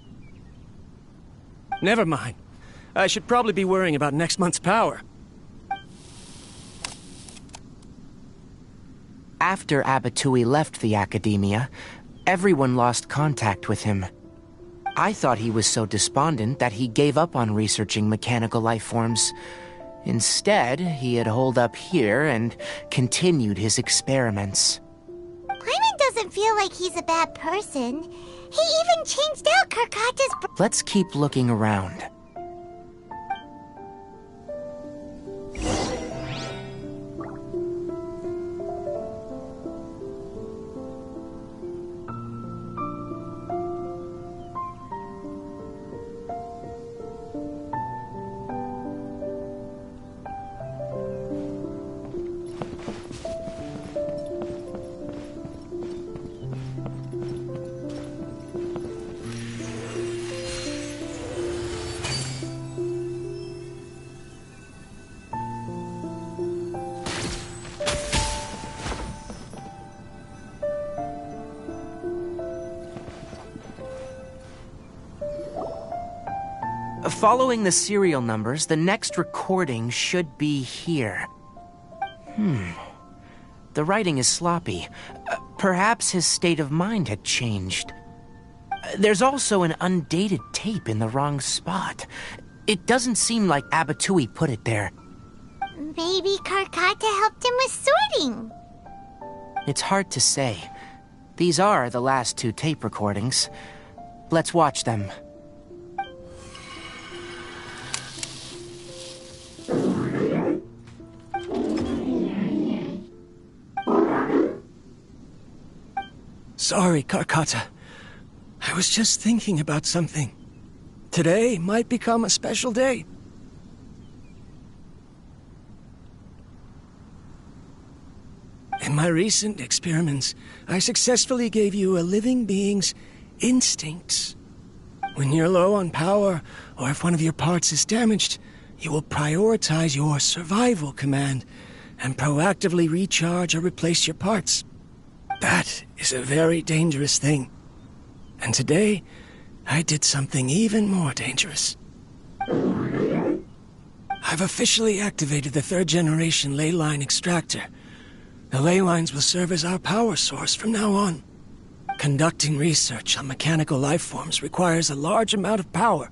Never mind. I should probably be worrying about next month's power. After Abatui left the Academia, everyone lost contact with him. I thought he was so despondent that he gave up on researching mechanical life forms. Instead, he had holed up here and continued his experiments. Paimon doesn't feel like he's a bad person. He even changed out Karkata's... Let's keep looking around. Following the serial numbers, the next recording should be here. The writing is sloppy. Perhaps his state of mind had changed. There's also an undated tape in the wrong spot. It doesn't seem like Abatui put it there. Maybe Karkata helped him with sorting. It's hard to say. These are the last two tape recordings. Let's watch them. Sorry, Karkata. I was just thinking about something. Today might become a special day. In my recent experiments, I successfully gave you a living being's instincts. When you're low on power, or if one of your parts is damaged, you will prioritize your survival command and proactively recharge or replace your parts. That is a very dangerous thing. And today, I did something even more dangerous. I've officially activated the third-generation ley line extractor. The ley lines will serve as our power source from now on. Conducting research on mechanical life forms requires a large amount of power.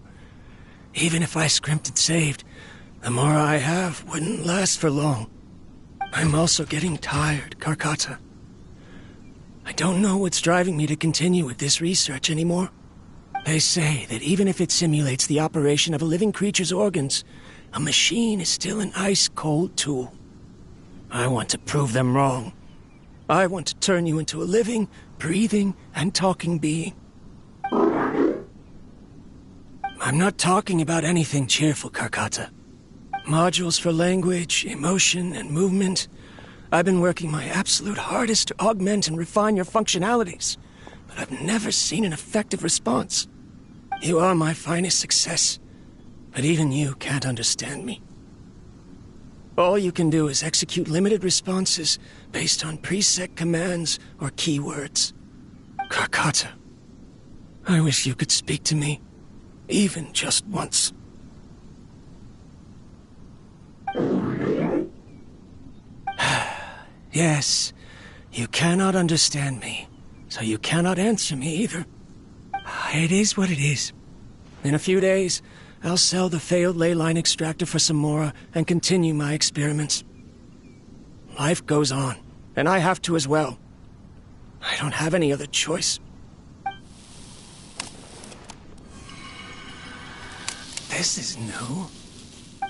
Even if I scrimped and saved, the more I have wouldn't last for long. I'm also getting tired, Karkata. I don't know what's driving me to continue with this research anymore. They say that even if it simulates the operation of a living creature's organs, a machine is still an ice-cold tool. I want to prove them wrong. I want to turn you into a living, breathing, and talking being. I'm not talking about anything cheerful, Karkata. Modules for language, emotion, and movement. I've been working my absolute hardest to augment and refine your functionalities, but I've never seen an effective response. You are my finest success, but even you can't understand me. All you can do is execute limited responses based on preset commands or keywords. Karkata, I wish you could speak to me, even just once. Yes, You cannot understand me, so you cannot answer me either. It is what it is. In a few days, I'll sell the failed ley line extractor for some more and continue my experiments. Life goes on, and I have to as well. I don't have any other choice. This is new.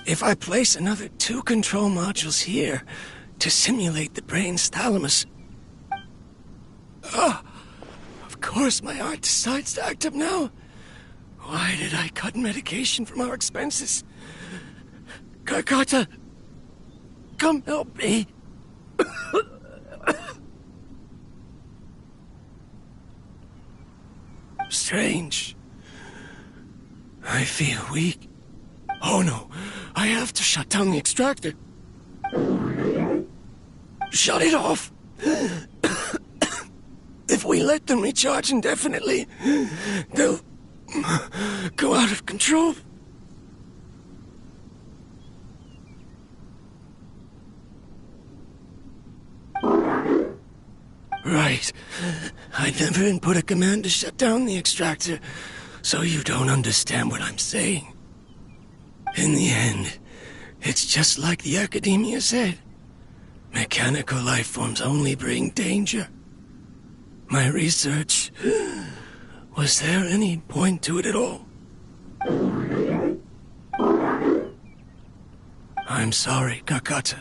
If I place another 2 control modules here to simulate the brain's thalamus... of course my heart decides to act up now. Why did I cut medication from our expenses? Karkata, come help me. Strange. I feel weak. Oh no, I have to shut down the extractor. Shut it off. If we let them recharge indefinitely, they'll go out of control. Right. I never input a command to shut down the extractor, so you don't understand what I'm saying. In the end, it's just like the academia said. Mechanical life forms only bring danger. My research... Was there any point to it at all? I'm sorry, Karkata.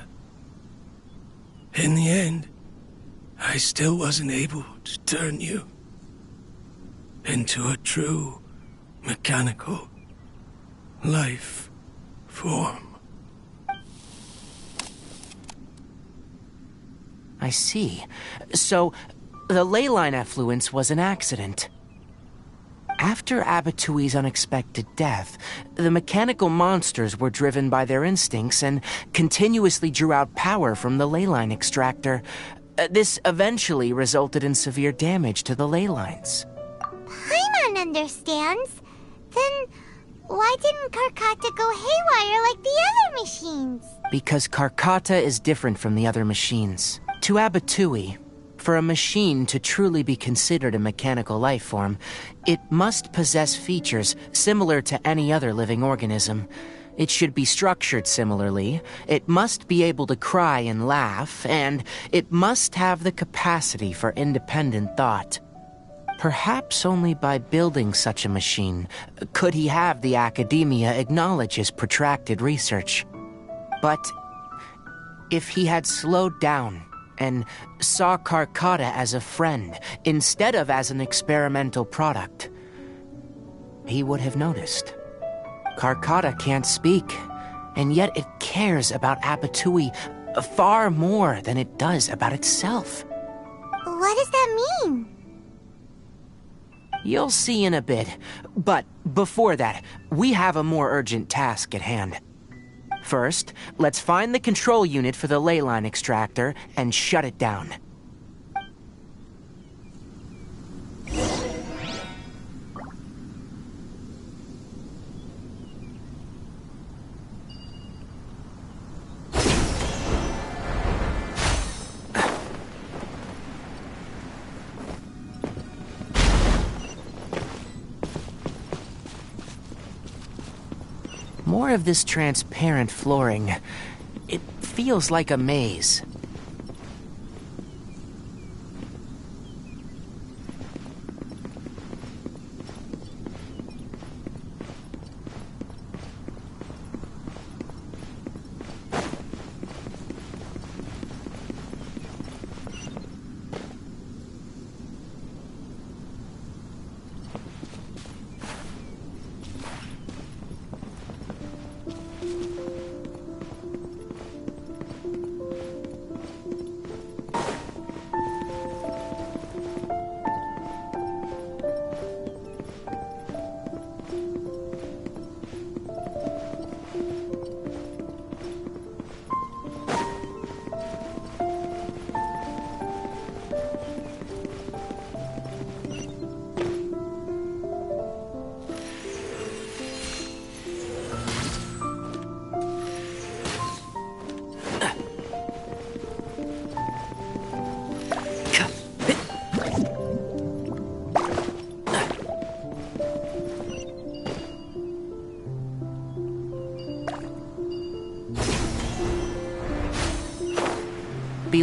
In the end, I still wasn't able to turn you into a true mechanical life form. I see. So, the ley line effluence was an accident. After Abatui's unexpected death, the mechanical monsters were driven by their instincts and continuously drew out power from the ley line extractor. This eventually resulted in severe damage to the ley lines. Paimon understands. Then why didn't Karkata go haywire like the other machines? Because Karkata is different from the other machines. To Abatui, for a machine to truly be considered a mechanical life form, it must possess features similar to any other living organism. It should be structured similarly, it must be able to cry and laugh, and it must have the capacity for independent thought. Perhaps only by building such a machine could he have the academia acknowledge his protracted research. But if he had slowed down and saw Karkata as a friend instead of as an experimental product, he would have noticed. Karkata can't speak, and yet it cares about Abatui far more than it does about itself. What does that mean? You'll see in a bit, but before that, we have a more urgent task at hand. First, let's find the control unit for the ley line extractor and shut it down. More of this transparent flooring. It feels like a maze.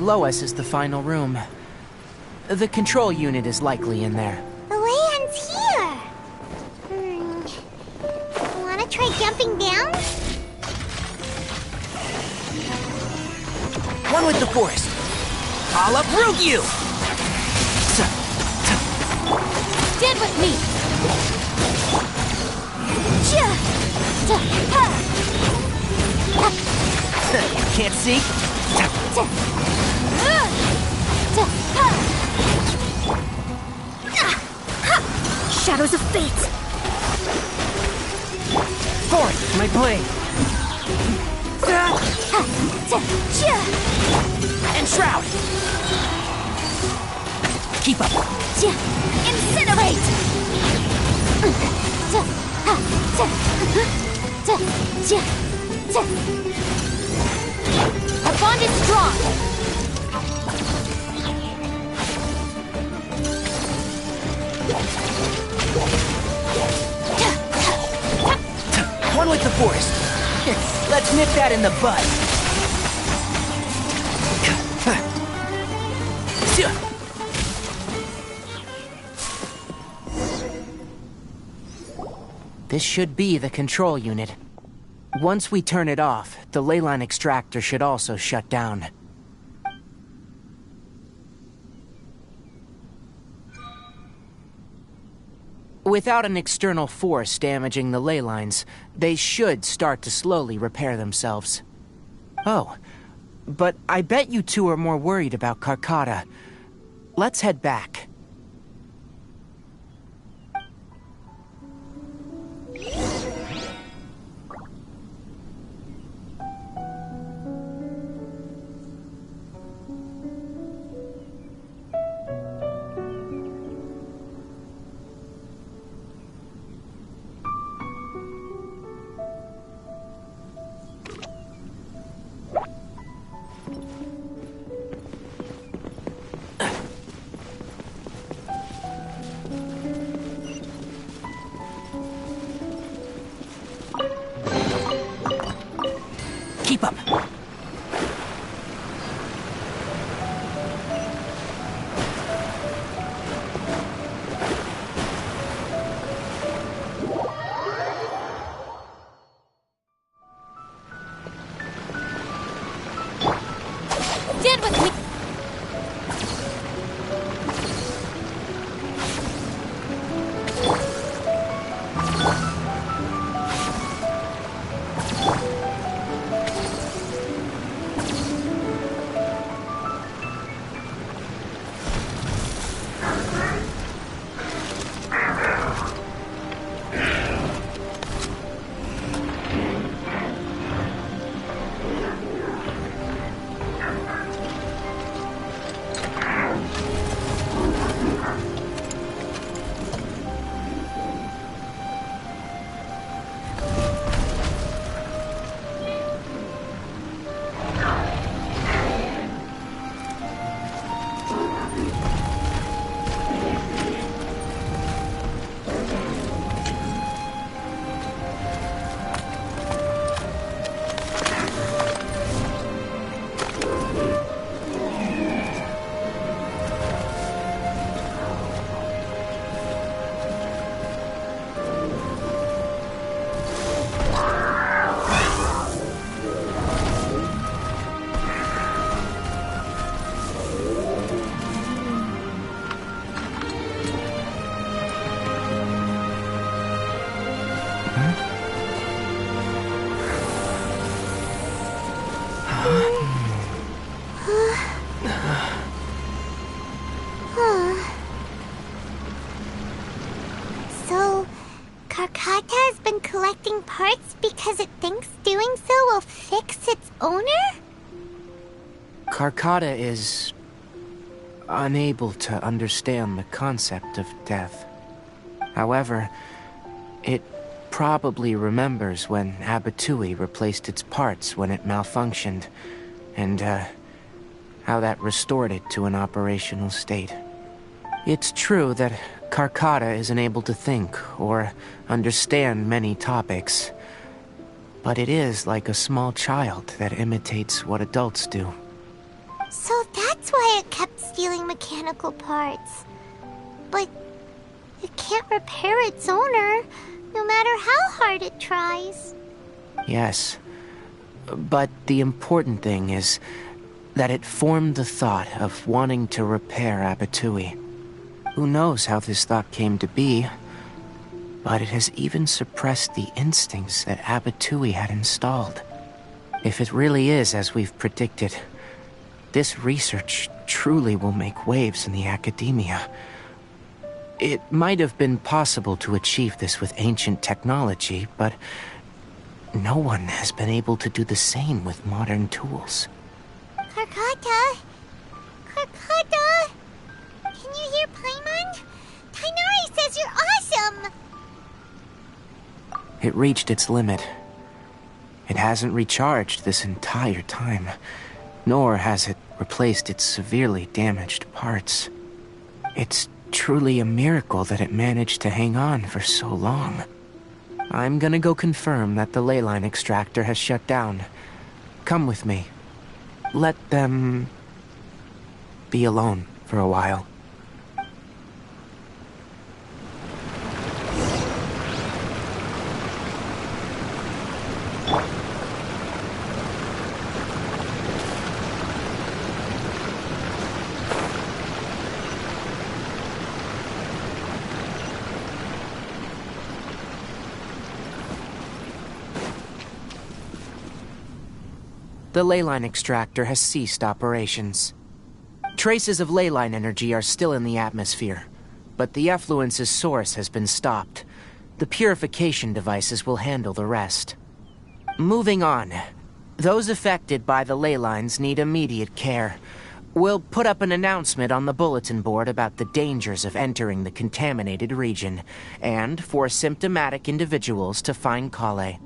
below us is the final room. The control unit is likely in there. The land's here! Wanna try jumping down? One with the forest. I'll uproot you! Stand with me! Can't see? Shadows of fate! Forth, my blade! Enshroud! Keep up! Incinerate! Our bond is strong! One with the forest. Let's nip that in the bud. This should be the control unit. Once we turn it off, the leyline extractor should also shut down. Without an external force damaging the ley lines, they should start to slowly repair themselves. Oh, but I bet you two are more worried about Carcata. Let's head back. Keep up. Stand with me! So, Carcata has been collecting parts because it thinks doing so will fix its owner? Carcata is unable to understand the concept of death. However, it probably remembers when Abatui replaced its parts when it malfunctioned, and how that restored it to an operational state. It's true that Carcata isn't able to think or understand many topics, but it is like a small child that imitates what adults do. So that's why it kept stealing mechanical parts. But it can't repair its owner, no matter how hard it tries. Yes. But the important thing is that it formed the thought of wanting to repair Abatui. Who knows how this thought came to be, but it has even suppressed the instincts that Abatui had installed. If it really is as we've predicted, this research truly will make waves in the academia. It might have been possible to achieve this with ancient technology, but no one has been able to do the same with modern tools. Karkata? Karkata? Can you hear Paimon? Tainari says you're awesome! It reached its limit. It hasn't recharged this entire time, nor has it replaced its severely damaged parts. It's truly a miracle that it managed to hang on for so long. I'm gonna go confirm that the ley line extractor has shut down. Come with me. Let them be alone for a while. The ley line extractor has ceased operations. Traces of ley line energy are still in the atmosphere, but the effluence's source has been stopped. The purification devices will handle the rest. Moving on. Those affected by the ley lines need immediate care. We'll put up an announcement on the bulletin board about the dangers of entering the contaminated region, and for symptomatic individuals to find Kale.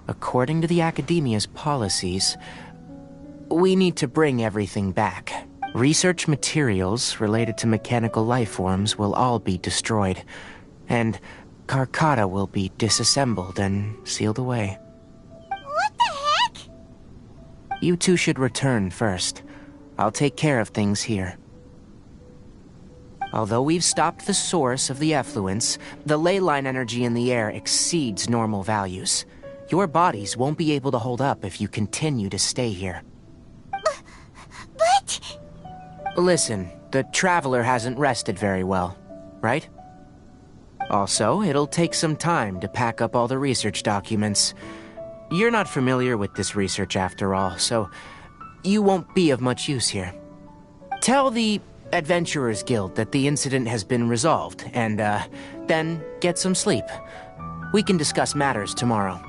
According to the Academia's policies, we need to bring everything back. Research materials related to mechanical life forms will all be destroyed, and Karkata will be disassembled and sealed away. What the heck? You two should return first. I'll take care of things here. Although we've stopped the source of the effluence, the ley line energy in the air exceeds normal values. Your bodies won't be able to hold up if you continue to stay here. But... Listen, the Traveler hasn't rested very well, right? Also, it'll take some time to pack up all the research documents. You're not familiar with this research after all, so you won't be of much use here. Tell the Adventurers Guild that the incident has been resolved, and, then get some sleep. We can discuss matters tomorrow.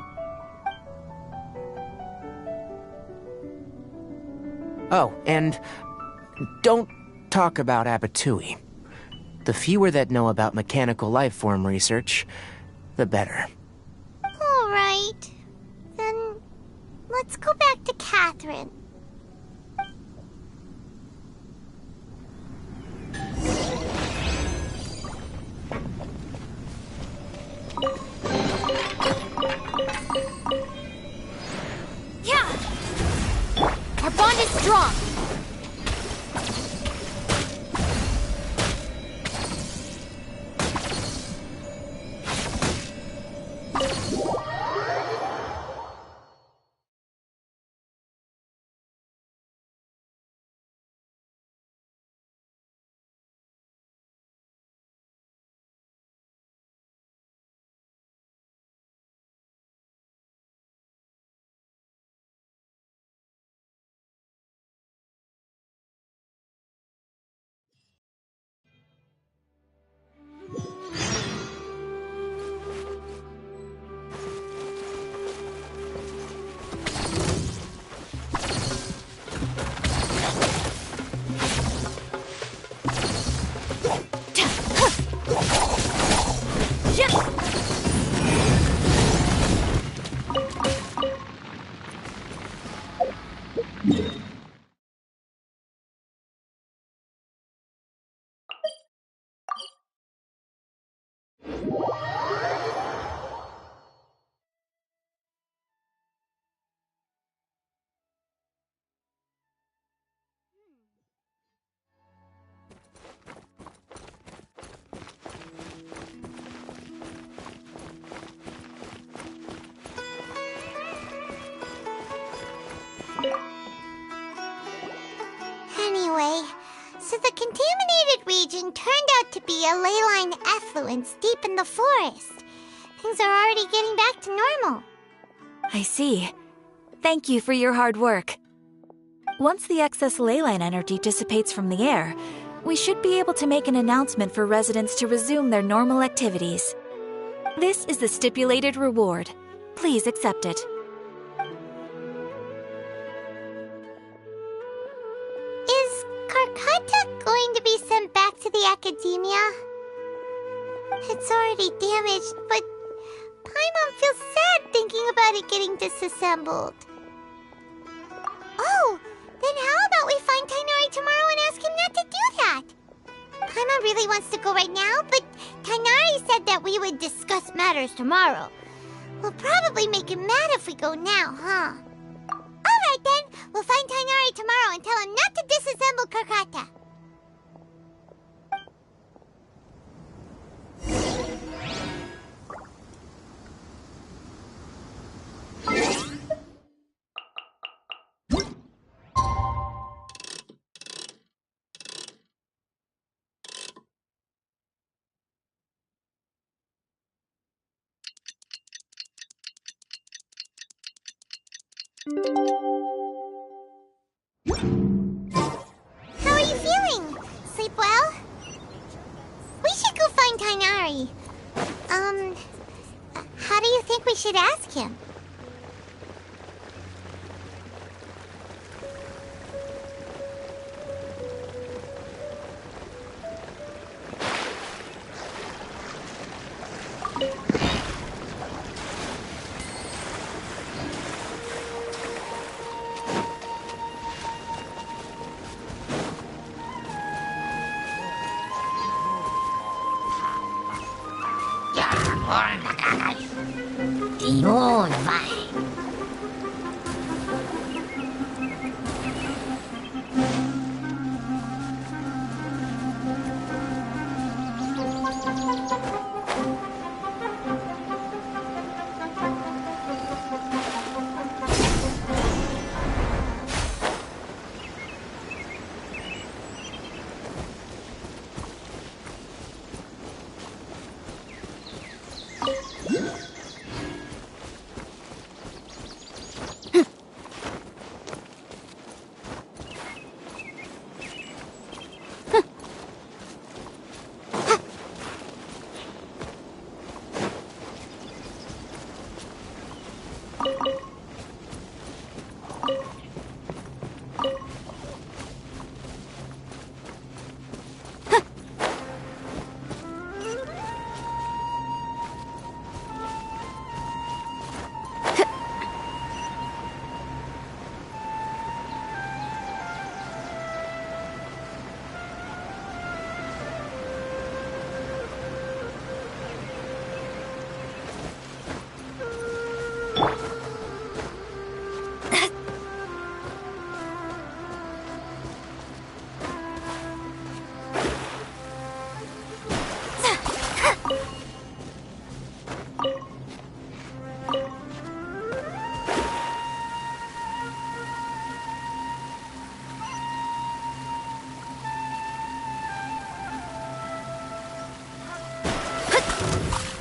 Oh, and don't talk about Abatui. The fewer that know about mechanical life form research, the better. All right. Then let's go back to Catherine. Yeah! Our bond is strong! Anyway, so the contaminated region turned out to be a ley line effluence deep in the forest. Things are already getting back to normal. I see. Thank you for your hard work. Once the excess ley line energy dissipates from the air, we should be able to make an announcement for residents to resume their normal activities. This is the stipulated reward. Please accept it. Is Karkata going to be sent back to the academia? It's already damaged, but Paimon feels sad thinking about it getting disassembled. Oh, then how about we find Tainari tomorrow and ask him not to do that? Paimon really wants to go right now, but Tainari said that we would discuss matters tomorrow. We'll probably make him mad if we go now, huh? Alright then, we'll find Tainari tomorrow and tell him not to disassemble Karkata. How are you feeling? Sleep well? We should go find Tainari. How do you think we should ask him?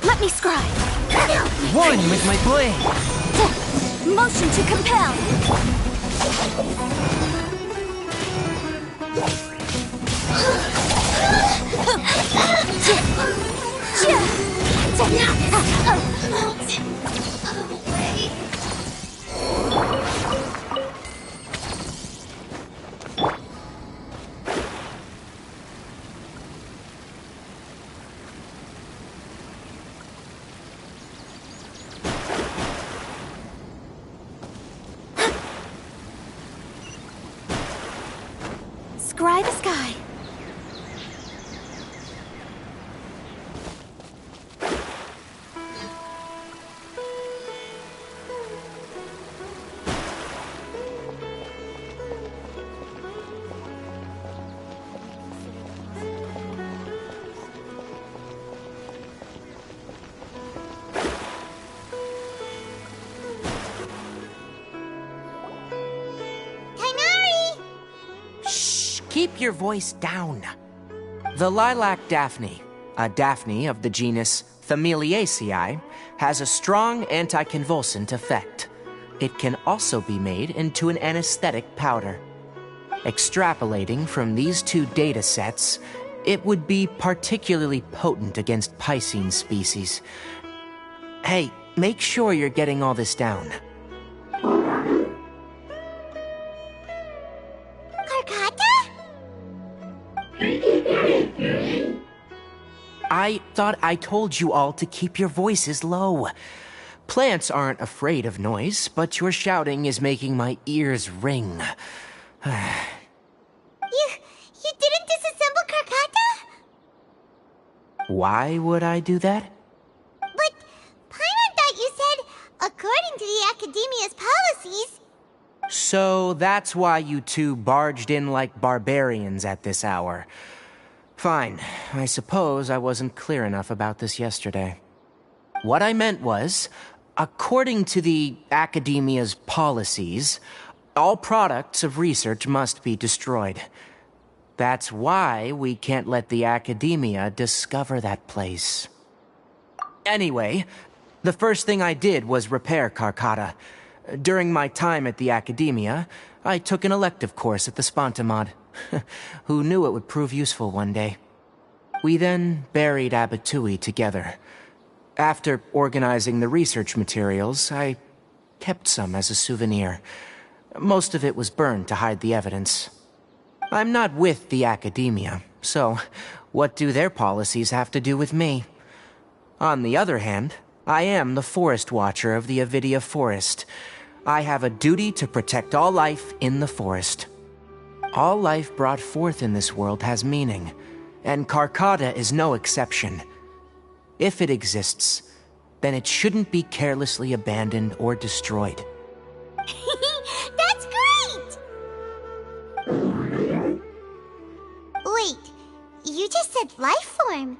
Let me scribe. One with my blade. Motion to compel. Scry the sky. Keep your voice down. The lilac daphne, a daphne of the genus Familiaceae, has a strong anticonvulsant effect. It can also be made into an anesthetic powder. Extrapolating from these two data sets, it would be particularly potent against Piscine species. Hey, make sure you're getting all this down. Karkata? I thought I told you all to keep your voices low. Plants aren't afraid of noise, but your shouting is making my ears ring. You didn't disassemble Karkata? Why would I do that? But Paimon thought you said, according to the Academia's policies... So that's why you two barged in like barbarians at this hour. Fine. I suppose I wasn't clear enough about this yesterday. What I meant was, according to the Academia's policies, all products of research must be destroyed. That's why we can't let the Academia discover that place. Anyway, the first thing I did was repair Karkata. During my time at the Academia, I took an elective course at the Spontamod. Who knew it would prove useful one day? We then buried Abatui together. After organizing the research materials, I kept some as a souvenir. Most of it was burned to hide the evidence. I'm not with the Academia, so what do their policies have to do with me? On the other hand, I am the Forest Watcher of the Avidia Forest. I have a duty to protect all life in the forest. All life brought forth in this world has meaning, and Karkata is no exception. If it exists, then it shouldn't be carelessly abandoned or destroyed. That's great! Wait, you just said life form.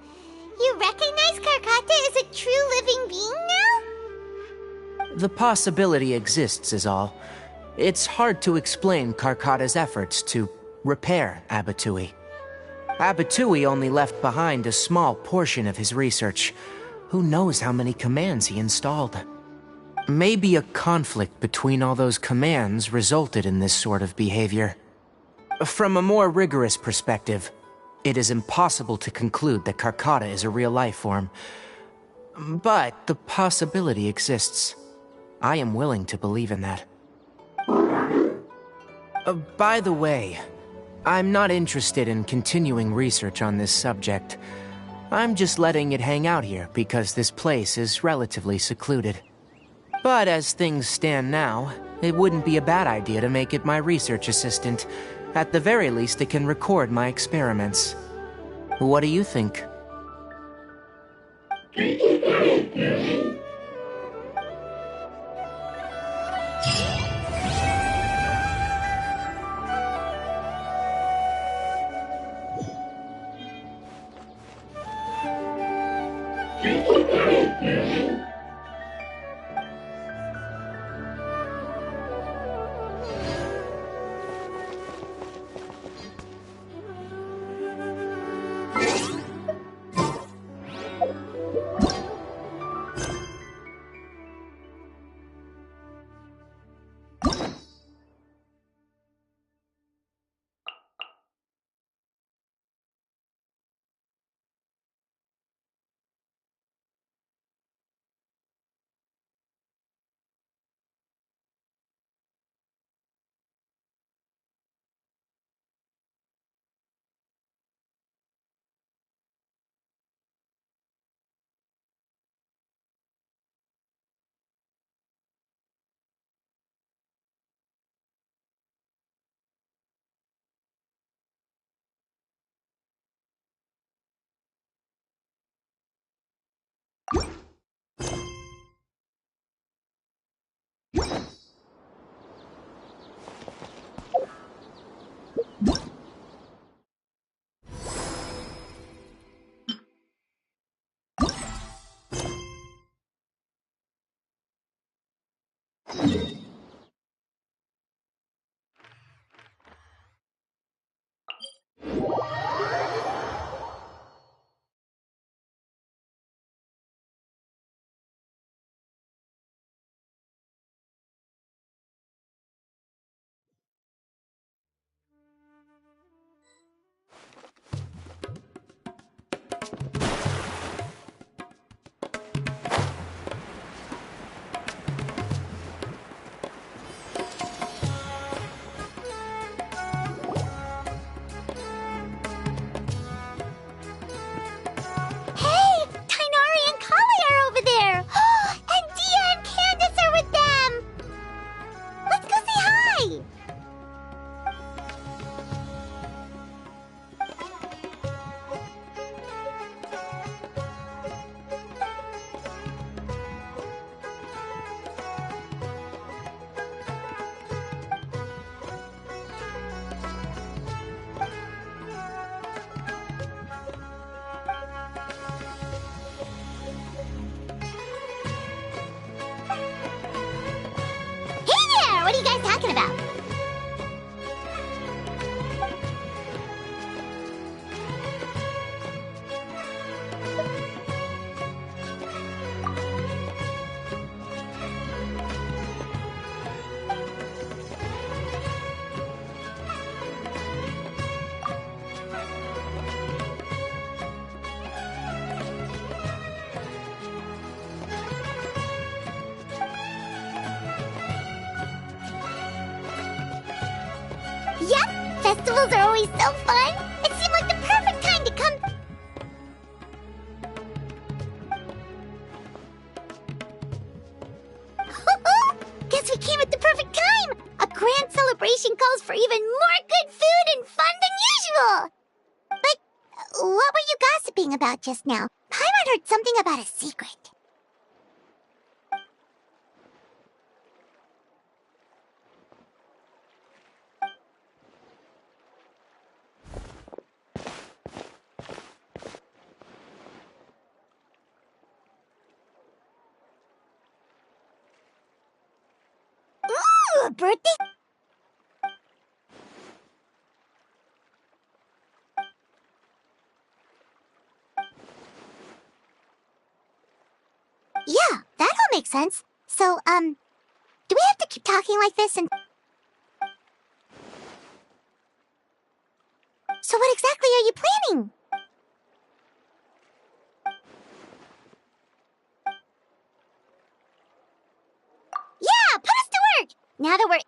You recognize Karkata as a true living being now? The possibility exists is all. It's hard to explain Karkata's efforts to repair Abatui. Abatui only left behind a small portion of his research. Who knows how many commands he installed? Maybe a conflict between all those commands resulted in this sort of behavior. From a more rigorous perspective, it is impossible to conclude that Karkata is a real life form. But the possibility exists. I am willing to believe in that. By the way, I'm not interested in continuing research on this subject. I'm just letting it hang out here because this place is relatively secluded. But as things stand now, it wouldn't be a bad idea to make it my research assistant. At the very least, it can record my experiments. What do you think? talking about. Yep, festivals are always so fun. It seemed like the perfect time to come. Guess we came at the perfect time. A grand celebration calls for even more good food and fun than usual. But what were you gossiping about just now? Paimon heard something about a secret. Ooh, a birthday? Yeah, that all makes sense. So, do we have to keep talking like this and... So what exactly are you planning? Yeah, put us to work! Now that we're...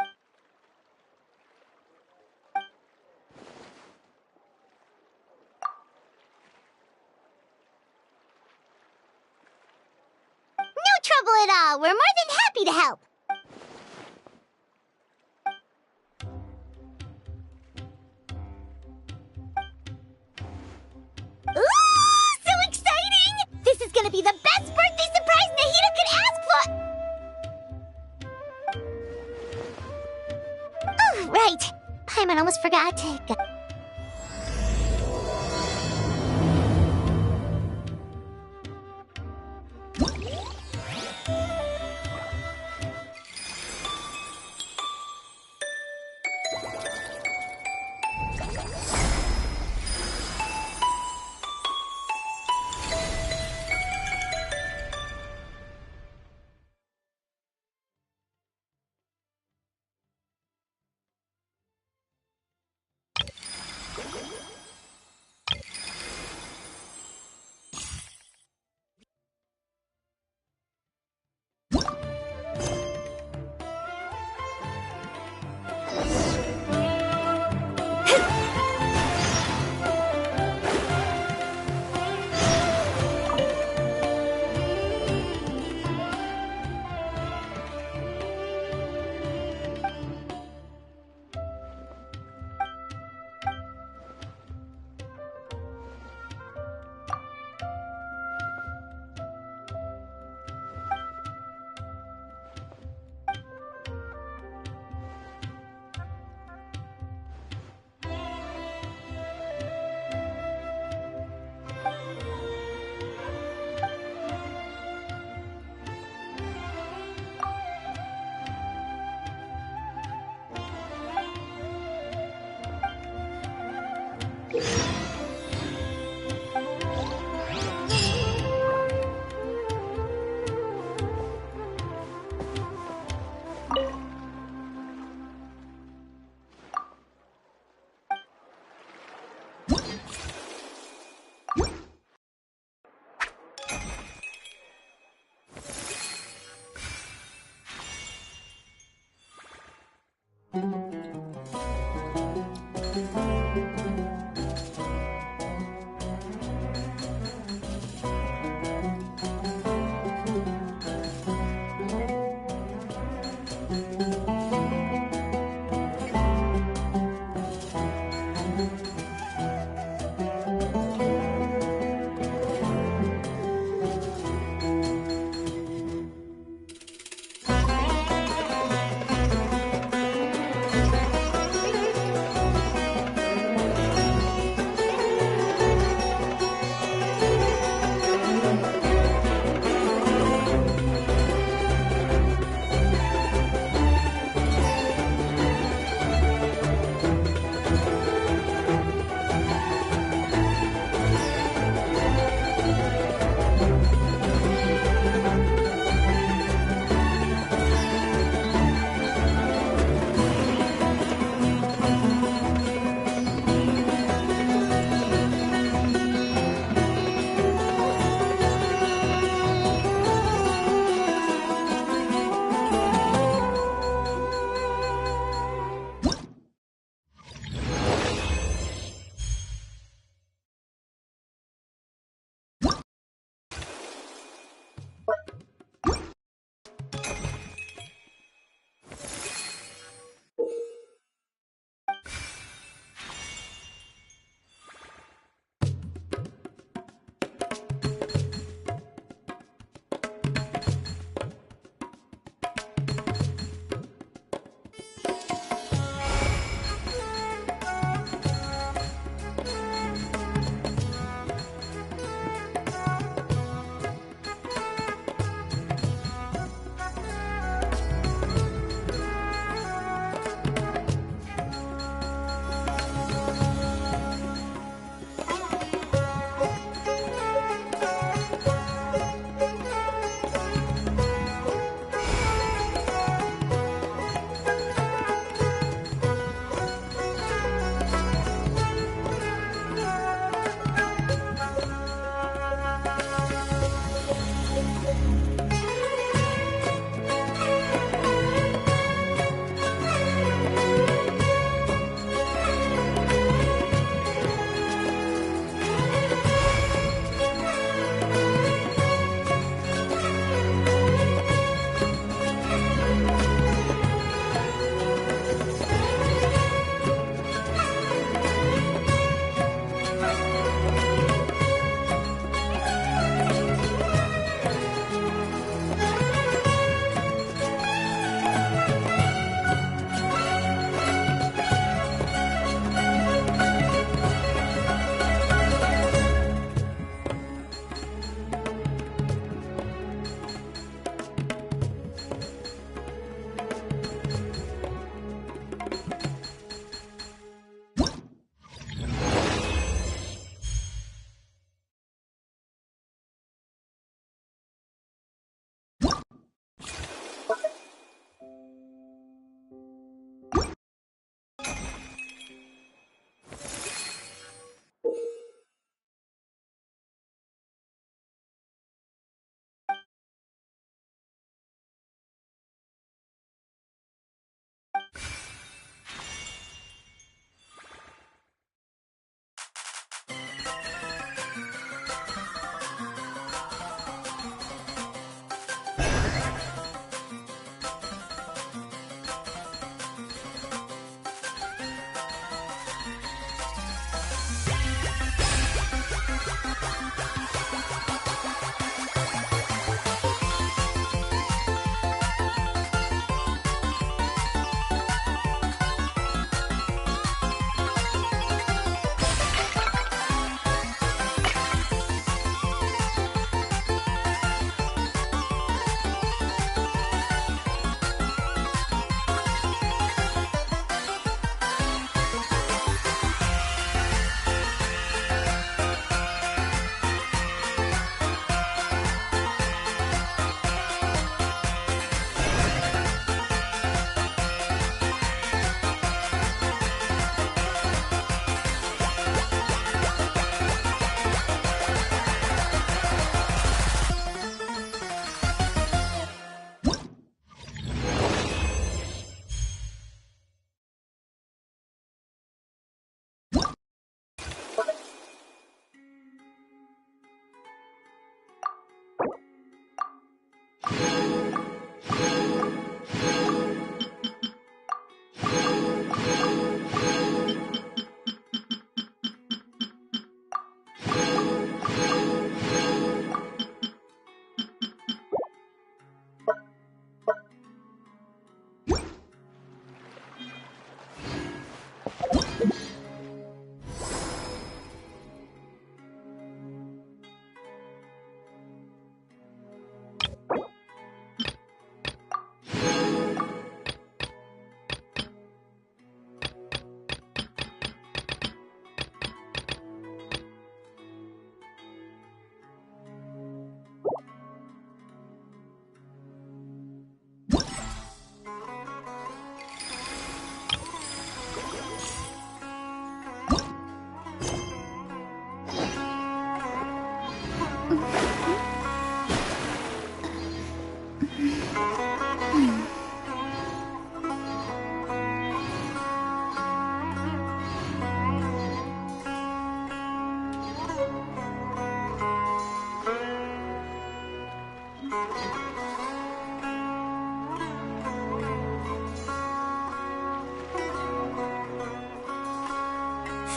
No trouble at all. We're more than happy to help. Ooh, so exciting! This is gonna be the best birthday surprise Nahida could ask for! Oh, right. Paimon almost forgot to...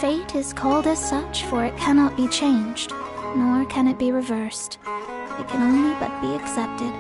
Fate is called as such, for it cannot be changed, nor can it be reversed. It can only but be accepted.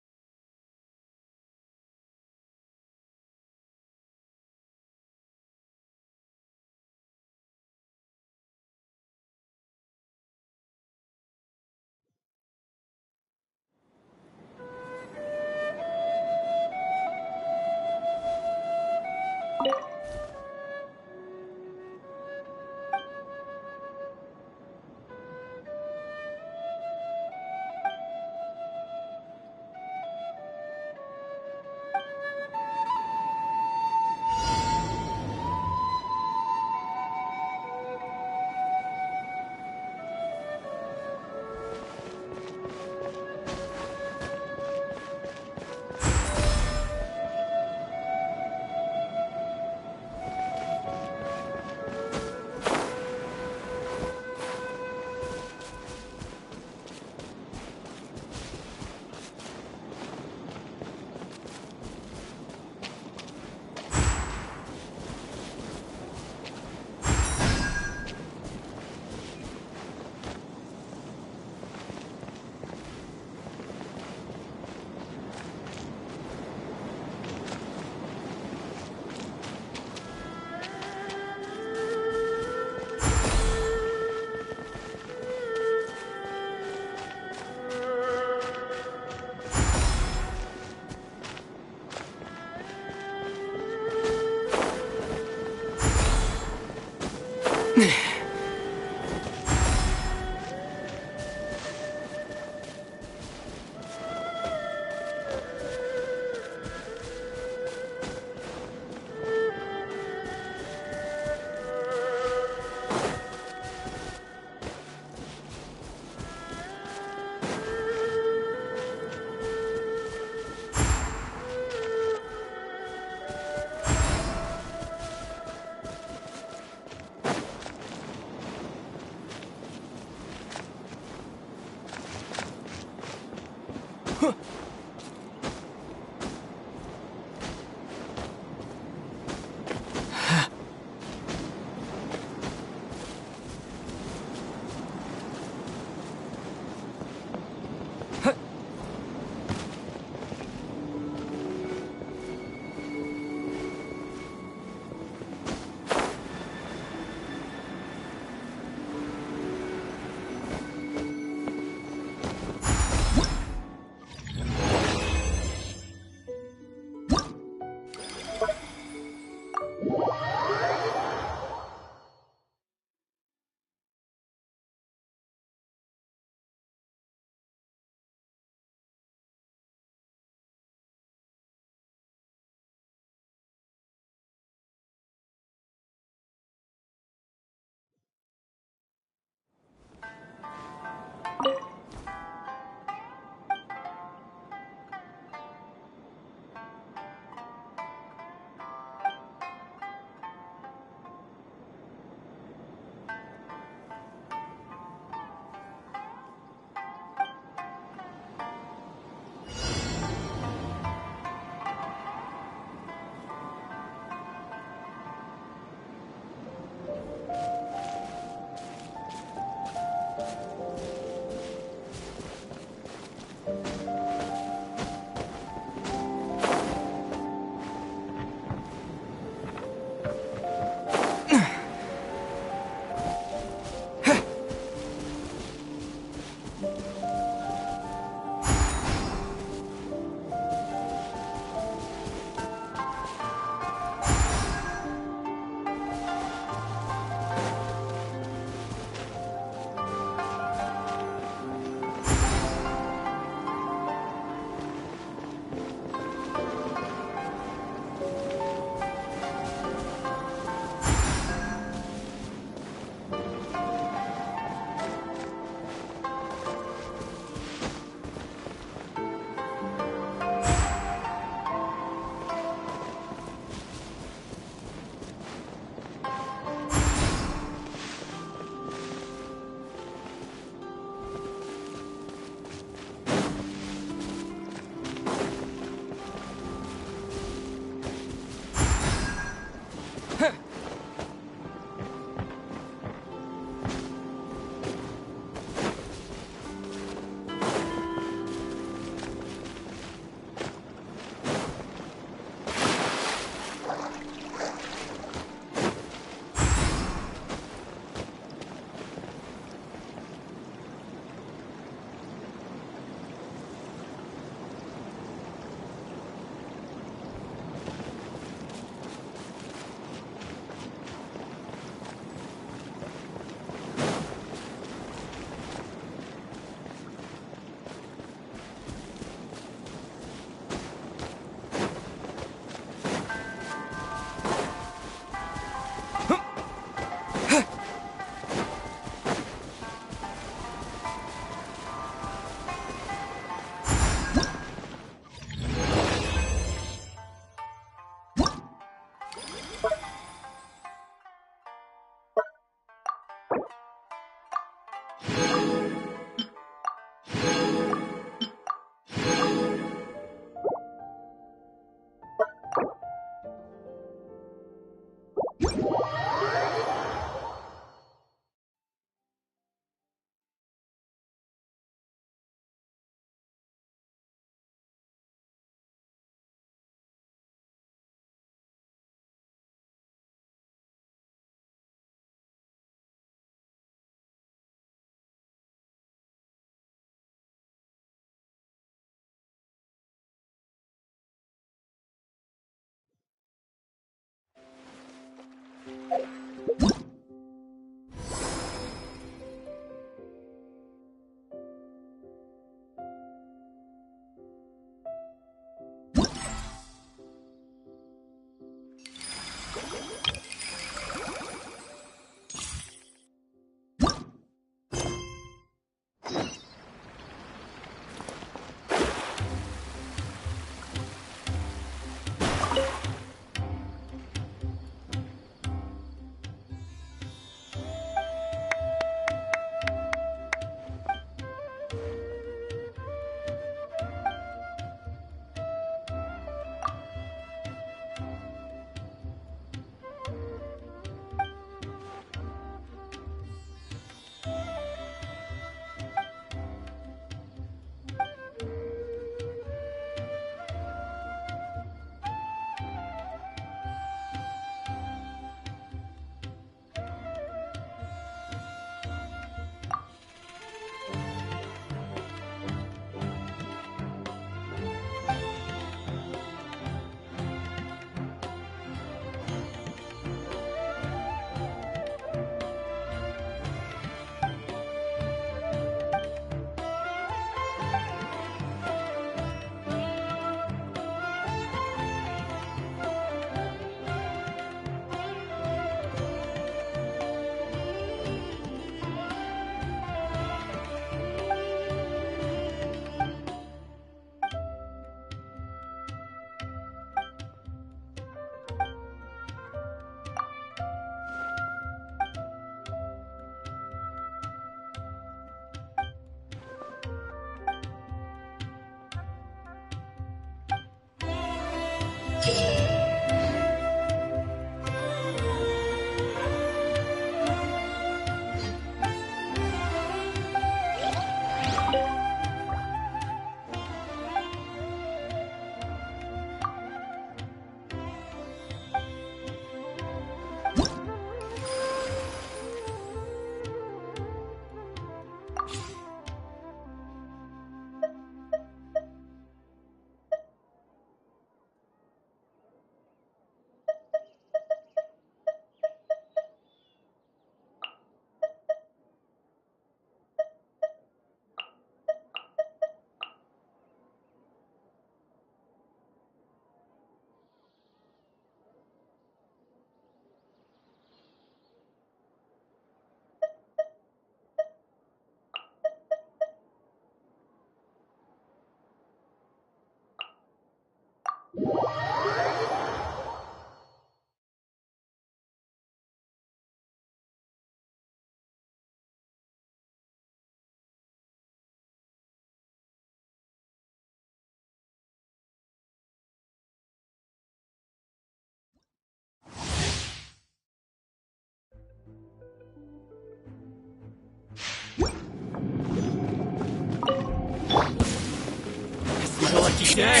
It's my lucky day!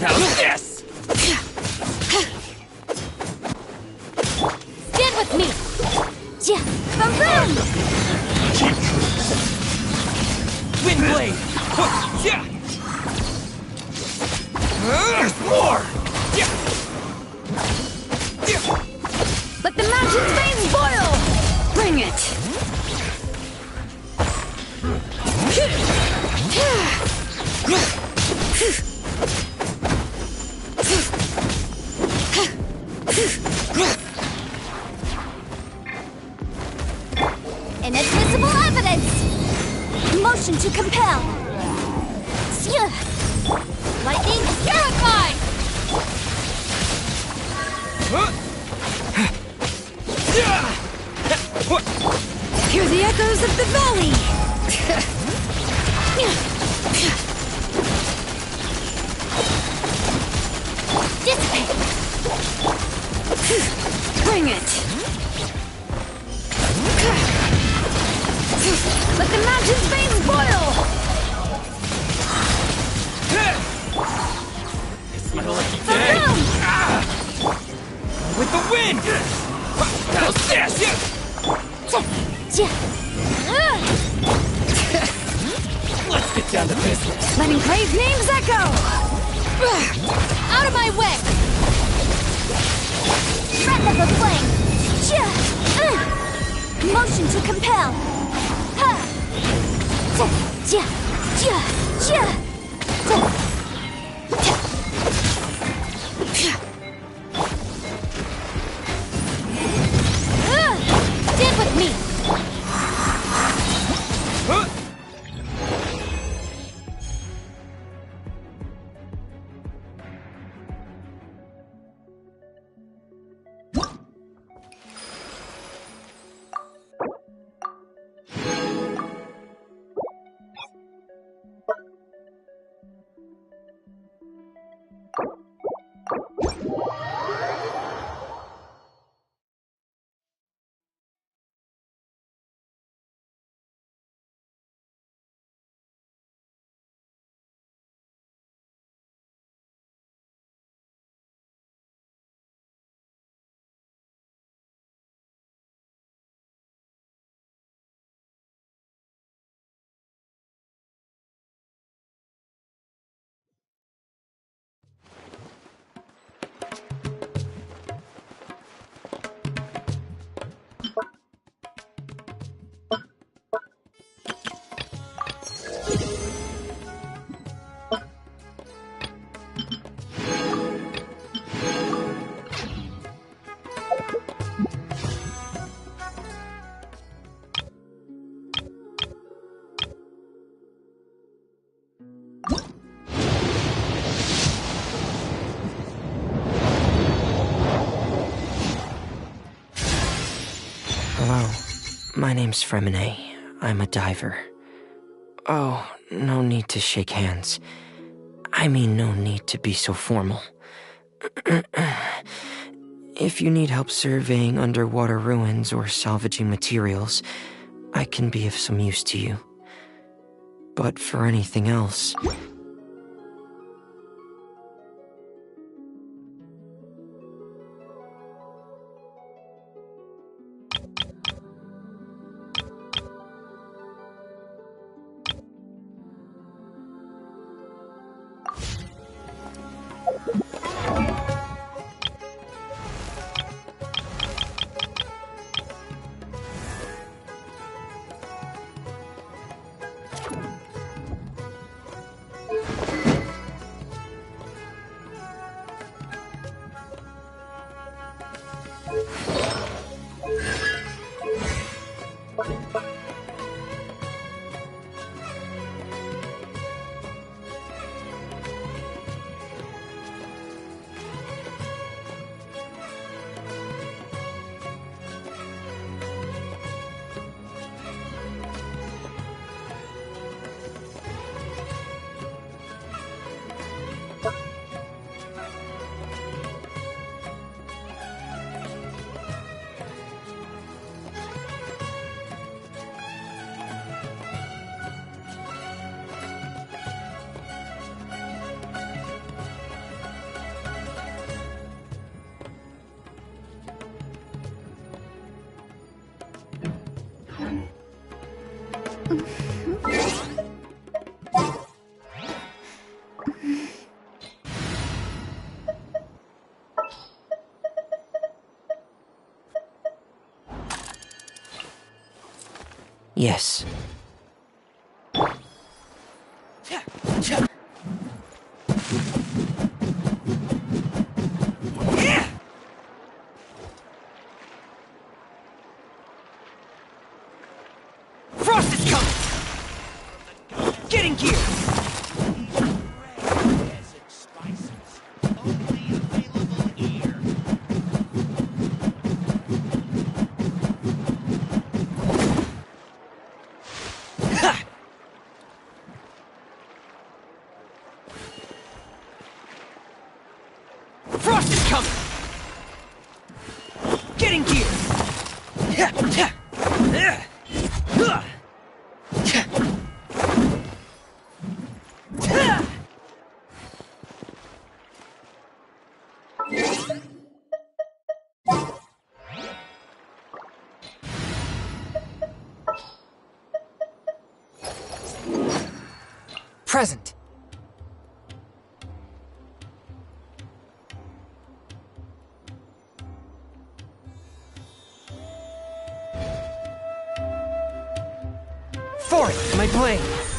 How's this? Stand with me! Yeah, boom! Windblade! Yeah! There's more! Let the mountain's veins boil! Bring it! Inadmissible evidence! Motion to compel! Lightning terrified! Hear the echoes of the valley! Dissipate! Bring it! Let the mountain's veins boil! It's my lucky day! With the wind! How's this? Let's get down to business! Letting praise names echo! Out of my way! Breath of the flame! Motion to compel! Stand with me! Hello, my name's Fremine. I'm a diver. Oh, no need to shake hands. I mean, no need to be so formal. If you need help surveying underwater ruins or salvaging materials, I can be of some use to you. But for anything else... Yes. Frost is coming! Get in gear! Frost is coming! Get in gear! Present. Forth, my blade!